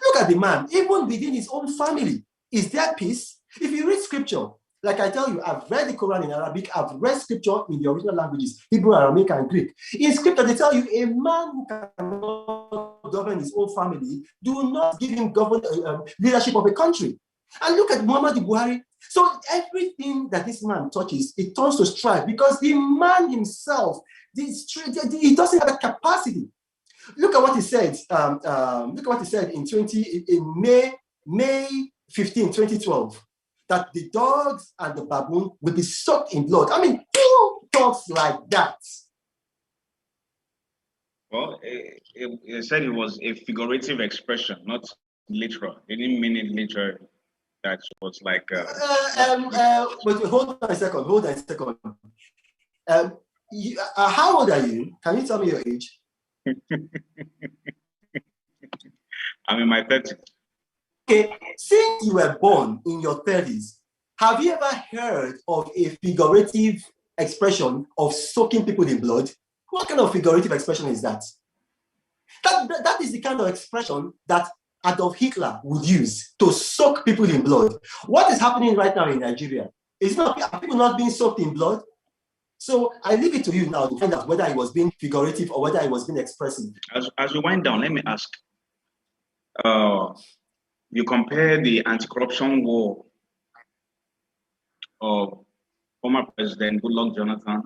Look at the man, even within his own family, is there peace? If you read scripture, like I tell you, I've read the Quran in Arabic, I've read scripture in the original languages, Hebrew, Aramaic, and Greek. In scripture, they tell you a man who cannot govern his own family, do not give him leadership of a country. And look at Muhammadu Buhari. So everything that this man touches, it turns to strife because the man himself, he doesn't have a capacity. Look at what he said. Look at what he said in May 15, 2012, that the dogs and the baboon will be soaked in blood. I mean, who talks like that? Well, it said it was a figurative expression, not literal. They didn't mean it literally. That was like. But hold on a second. How old are you? Can you tell me your age? I'm in my 30s. Okay, since you were born in your 30s, have you ever heard of a figurative expression of soaking people in blood? What kind of figurative expression is that? That is the kind of expression that Adolf Hitler would use to soak people in blood. What is happening right now in Nigeria? Are people not being soaked in blood? So I leave it to you now to find out whether it was being figurative or whether it was being expressive. As we wind down, let me ask. You compare the anti-corruption war of former President Goodluck Jonathan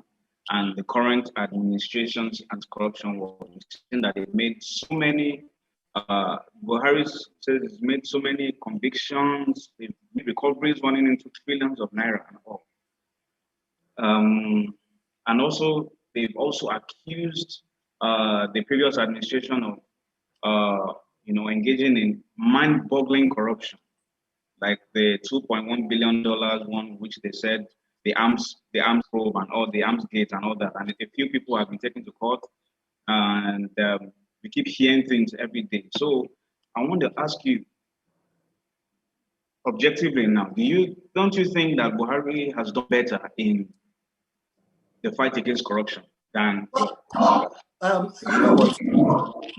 and the current administration's anti-corruption war. You've seen that it made so many, Buhari says it's made so many convictions, they've made recoveries running into trillions of naira and all. And also, they've also accused the previous administration of engaging in mind-boggling corruption, like the $2.1 billion one, which they said the arms probe and all the arms gate and all that. And a few people have been taken to court, and we keep hearing things every day. So I want to ask you, objectively now, don't you think that Buhari has done better in the fight against corruption than? You know what?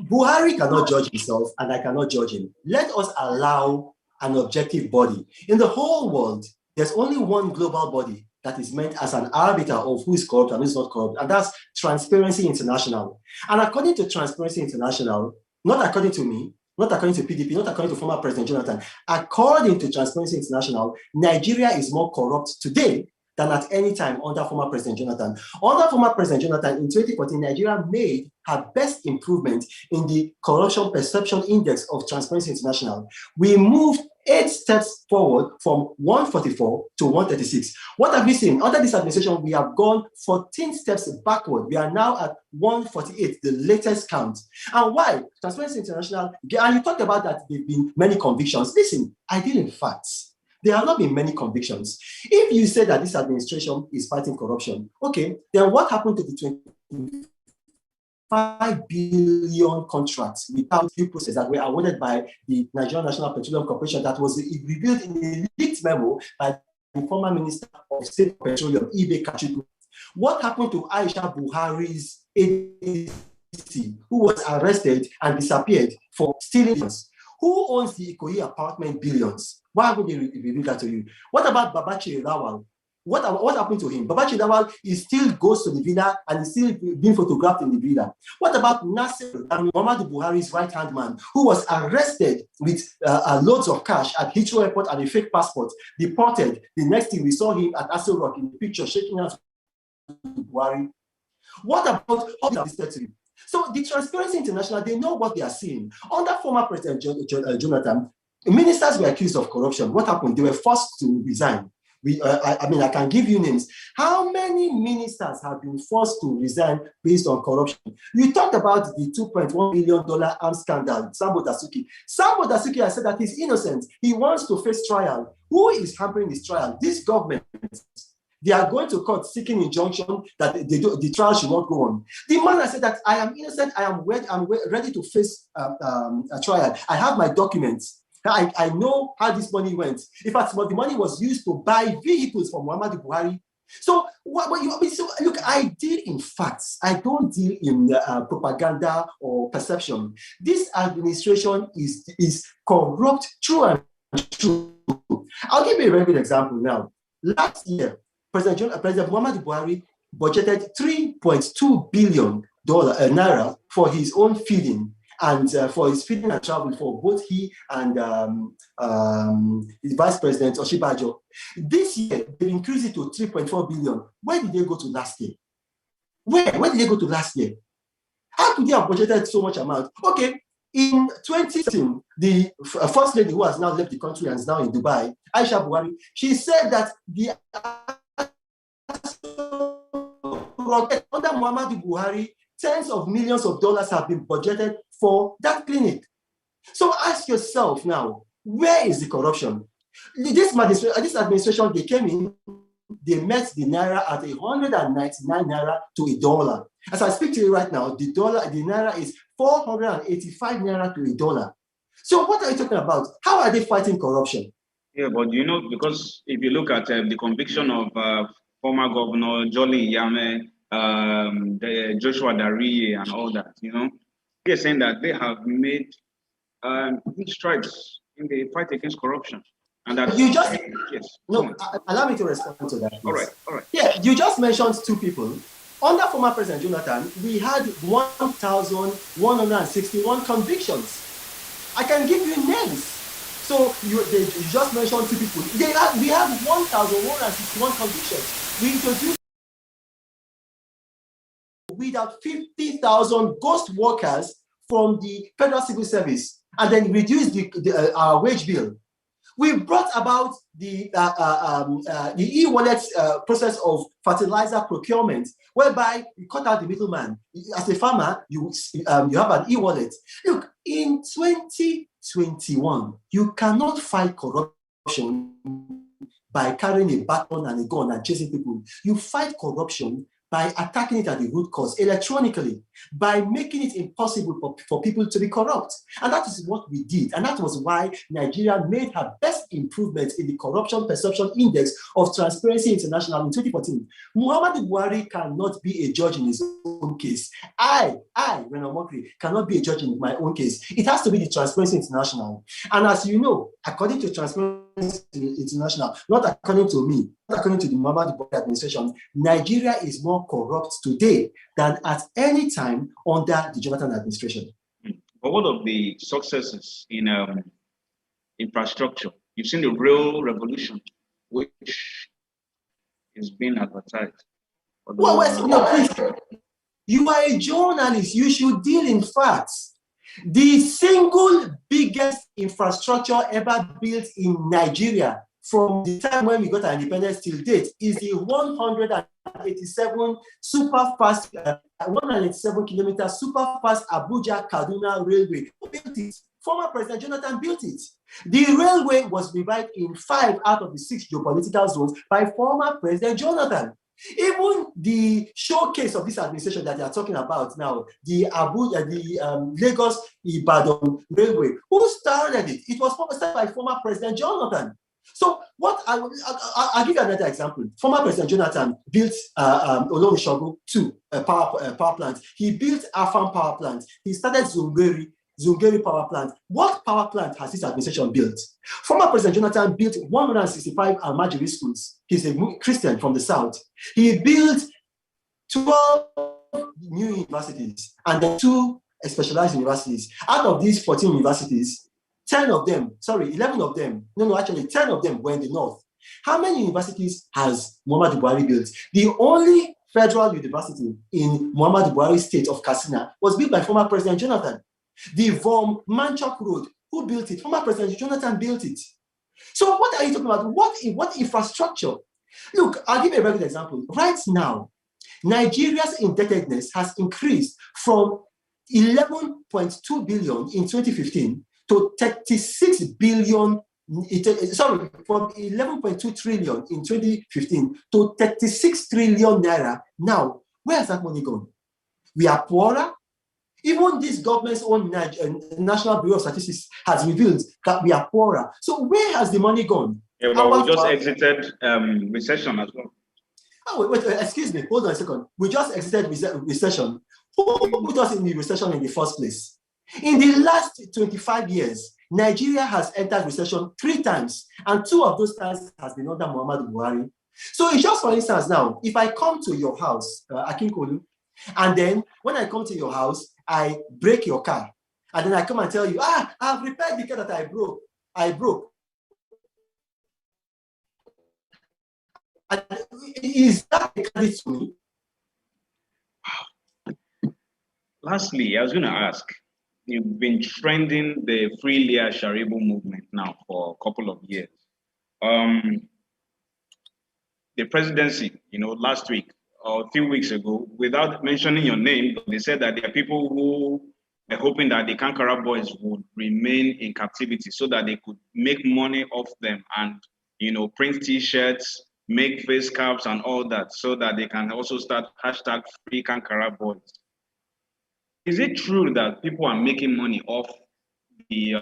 Buhari cannot judge himself, and I cannot judge him. Let us allow an objective body. In the whole world, there's only one global body that is meant as an arbiter of who is corrupt and who is not corrupt, and that's Transparency International. And according to Transparency International, not according to me, not according to PDP, not according to former President Jonathan, according to Transparency International, Nigeria is more corrupt today than at any time under former President Jonathan. Under former President Jonathan, in 2014, Nigeria made her best improvement in the Corruption Perception Index of Transparency International. We moved 8 steps forward from 144 to 136. What have we seen? Under this administration, we have gone 14 steps backward. We are now at 148, the latest count. And why? Transparency International, and you talked about that there have been many convictions. Listen, I deal in facts. There have not been many convictions. If you say that this administration is fighting corruption, okay, then what happened to the 25 billion contracts without due process that were awarded by the Nigerian National Petroleum Corporation that was revealed in a leaked memo by the former Minister of State Petroleum, Ibe Kachuku? What happened to Aisha Buhari's aide, who was arrested and disappeared for stealing funds? Who owns the Ikoyi apartment billions? Why would they reveal that to you? What about Babachi Lawal? What happened to him? Babachi Lawal still goes to the villa and is still being photographed in the villa. What about Nasser, Muhammadu Buhari's right-hand man, who was arrested with loads of cash at Heathrow Airport and a fake passport, deported? The next thing we saw him at Aso Rock in the picture shaking hands with Buhari. What about all this history? So the Transparency International, they know what they are seeing. Under former President Jonathan, ministers were accused of corruption. What happened? They were forced to resign. I can give you names. How many ministers have been forced to resign based on corruption? You talked about the $2.1 billion arms scandal, Sambo Dasuki. Sambo Dasuki has said that he's innocent. He wants to face trial. Who is hampering this trial? This government. They are going to court seeking injunction that the trial should not go on. The man has said that I am innocent. I'm ready to face a trial. I have my documents. I know how this money went. In fact, the money was used to buy vehicles for Muhammadu Buhari. So, look, I deal in facts. I don't deal in propaganda or perception. This administration is corrupt, true and true. I'll give you a very good example now. Last year, President Muhammadu Buhari budgeted $3.2 billion naira for his own feeding and for his feeding and travel for both he and his Vice President Oshibajo. This year, they increased it to $3.4 billion. Where did they go to last year? Where did they go to last year? How could they have budgeted so much amount? Okay, in 2016, the first lady who has now left the country and is now in Dubai, Aisha Buhari, she said that the under Muhammadu Buhari, tens of millions of dollars have been budgeted for that clinic. So ask yourself now, where is the corruption? This administration, they came in, they met the naira at 199 naira to a dollar. As I speak to you right now, the naira is 485 naira to a dollar. So what are you talking about? How are they fighting corruption? Yeah, but you know, because if you look at the conviction of former Governor Jolly Yame, Joshua Darie, and all that, you know, they're saying that they have made huge strides in the fight against corruption. And that you just yes. No, allow me to respond to that. Please. All right. Yeah, you just mentioned two people. Under former President Jonathan, we had 1,161 convictions. I can give you names. So you just mentioned two people. We have 1,161 convictions. We introduced without 50,000 ghost workers from the Federal Civil Service, and then reduced our wage bill. We brought about the e-wallet process of fertilizer procurement, whereby you cut out the middleman. As a farmer, you have an e-wallet. Look, in 2021, you cannot fight corruption by carrying a baton and a gun and chasing people. You fight corruption by attacking it at the root cause electronically, by making it impossible for people to be corrupt. And that is what we did. And that was why Nigeria made her best improvement in the Corruption Perception Index of Transparency International in 2014. Muhammadu Buhari cannot be a judge in his own case. I, Reno Omokri, cannot be a judge in my own case. It has to be the Transparency International. And as you know, according to Transparency International, not according to me, not according to the Muhammadu Buhari administration, Nigeria is more corrupt today than at any time under the Jonathan administration. But one of the successes in infrastructure, you've seen the real revolution, which is being advertised. Please, you are a journalist. You should deal in facts. The single biggest infrastructure ever built in Nigeria from the time when we got our independence till date is the 187 super fast, 187 kilometer super fast Abuja Kaduna railway. Who built it? Former President Jonathan built it. The railway was revived in 5 out of the 6 geopolitical zones by former President Jonathan. Even the showcase of this administration that they are talking about now, the Lagos Ibadan railway, who started it? It was started by former President Jonathan. So what I'll give you another example. Former President Jonathan built Olomishogu 2 power plant. He built Afan power plant. He started Zungeri power plant. What power plant has this administration built? Former President Jonathan built 165 Almajiri schools. He's a Christian from the South. He built 12 new universities and then 2 specialized universities. Out of these 14 universities, 11 of them, 10 of them were in the north. How many universities has Muhammadu Buhari built? The only federal university in Muhammadu Buhari's state of Katsina was built by former President Jonathan. The Vom Manchok Road, who built it? Former President Jonathan built it. So what are you talking about? What infrastructure? Look, I'll give you a very good example. Right now, Nigeria's indebtedness has increased from 11.2 billion in 2015 to 36 billion, from 11.2 trillion in 2015 to 36 trillion naira. Now, where has that money gone? We are poorer. Even this government's own National Bureau of Statistics has revealed that we are poorer. So where has the money gone? Yeah, but we just exited recession as well. Oh, wait, excuse me. Hold on a second. We just exited recession. Who put us in the recession in the first place? In the last 25 years, Nigeria has entered recession 3 times, and 2 of those times has been under Muhammadu Buhari. So it's just, for instance, now, if I come to your house, Akinkolu, and then when I come to your house, I break your car, and then I come and tell you, I've repaired the car that I broke. And is that a credit to me? Lastly, I was going to ask, you've been trending the Free Leah Sharibu movement now for a couple of years. The presidency, last week or a few weeks ago, without mentioning your name, they said that there are people who are hoping that the Kagara boys would remain in captivity so that they could make money off them and, print T-shirts, make face caps and all that so that they can also start hashtag Free Kagara boys. Is it true that people are making money off the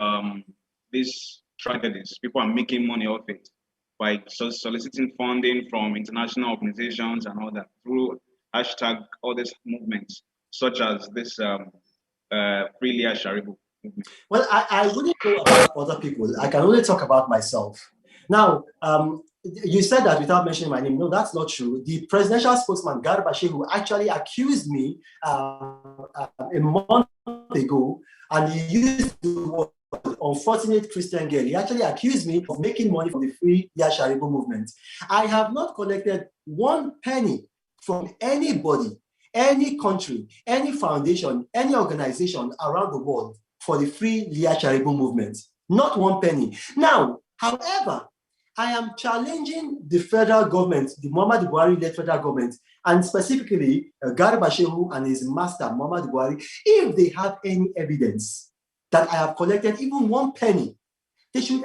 these tragedies? People are making money off it by soliciting funding from international organizations and all that through hashtag all these movements, such as this Free Leah Sharibu movement. Well, I wouldn't know about other people. I can only talk about myself. Now, you said that without mentioning my name. No, that's not true. The presidential spokesman, Garba Shehu, actually accused me a month ago, and he used the word unfortunate Christian girl. He actually accused me of making money from the Free Leah Sharibu movement. I have not collected 1 penny from anybody, any country, any foundation, any organization around the world for the Free Leah Sharibu movement. Not 1 penny. Now, however, I am challenging the federal government, the Muhammadu Buhari-led federal government, and specifically Garba Shehu and his master, Muhammadu Buhari, if they have any evidence that I have collected even 1 penny, they should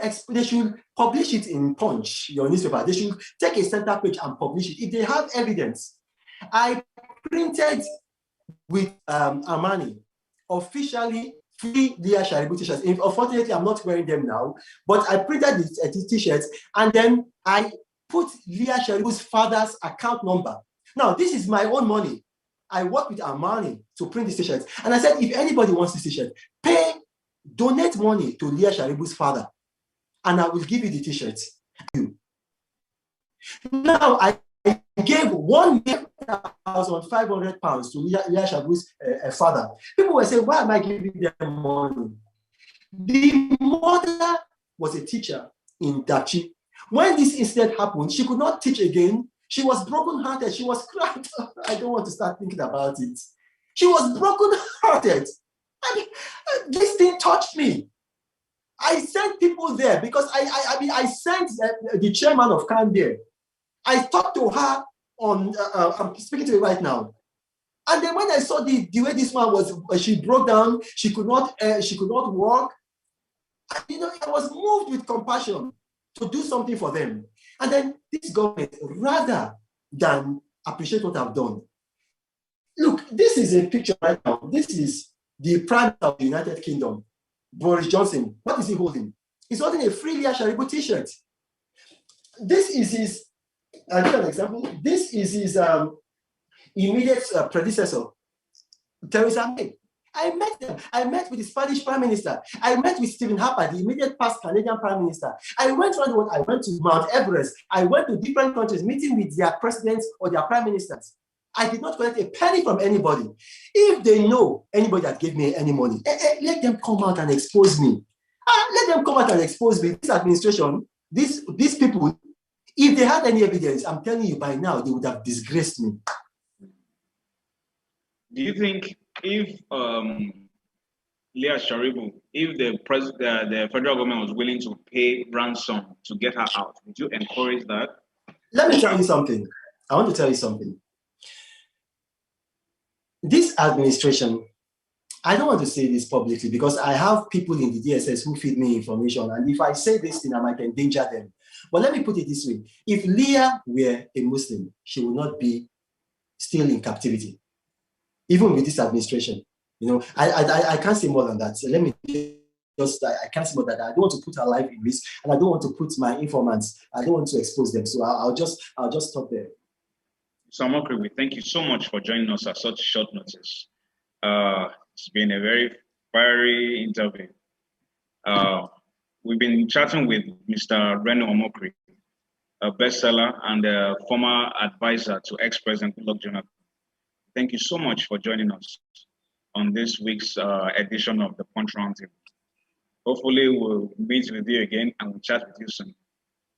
publish it in Punch, your newspaper. They should take a center page and publish it. If they have evidence, I printed with Armani officially Free Leah Sharibu t-shirts. Unfortunately, I'm not wearing them now, but I printed the t-shirts and then I put Leah Sharibu's father's account number. Now, this is my own money. I work with Armani to print these t-shirts. And I said, if anybody wants this t-shirt, donate money to Leah Sharibu's father, and I will give you the t-shirts. Now, I gave £1,500 to Leah Sharibu's father. People were saying, why am I giving them money? The mother was a teacher in Dachi. When this incident happened, she could not teach again. She was broken-hearted. She was crying. I don't want to start thinking about it. She was broken-hearted. This thing touched me. I sent people there because I sent the chairman of CAN there. I talked to her on, I'm speaking to you right now. And then when I saw the way this man was, she broke down, she could not walk. And, I was moved with compassion to do something for them. And then this government, rather than appreciate what I've done. Look, this is a picture right now. This is the Prime Minister of the United Kingdom, Boris Johnson. What is he holding? He's holding a Free Leah Sharibu t-shirt. This is his, I'll give an example. This is his immediate predecessor, Theresa May. I met them. I met with the Spanish Prime Minister. I met with Stephen Harper, the immediate past Canadian Prime Minister. I went around the world. I went to Mount Everest. I went to different countries, meeting with their presidents or their prime ministers. I did not collect a penny from anybody. If they know anybody that gave me any money, let them come out and expose me. Let them come out and expose me. This administration, these people, if they had any evidence, I'm telling you by now, they would have disgraced me. Do you think if Leah Sharibu, if the federal government was willing to pay ransom to get her out, would you encourage that? Let me tell you something. I want to tell you something. This administration, I don't want to say this publicly because I have people in the DSS who feed me information, and if I say this thing, I might endanger them. But let me put it this way. If Leah were a Muslim, she would not be still in captivity, even with this administration. I can't say more than that. So let me I can't say more than that. I don't want to put her life in risk, and I don't want to put my informants, I don't want to expose them. So I'll just stop there. So Omokri, we thank you so much for joining us at such short notice. It's been a very fiery interview. We've been chatting with Mr. Reno Omokri, a bestseller and a former advisor to ex-President Goodluck Jonathan. Thank you so much for joining us on this week's edition of the Punch Roundtable. Hopefully we'll meet with you again and we'll chat with you soon.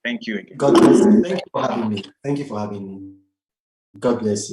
Thank you again. God bless you. Thank you for having me. Thank you for having me. God bless you.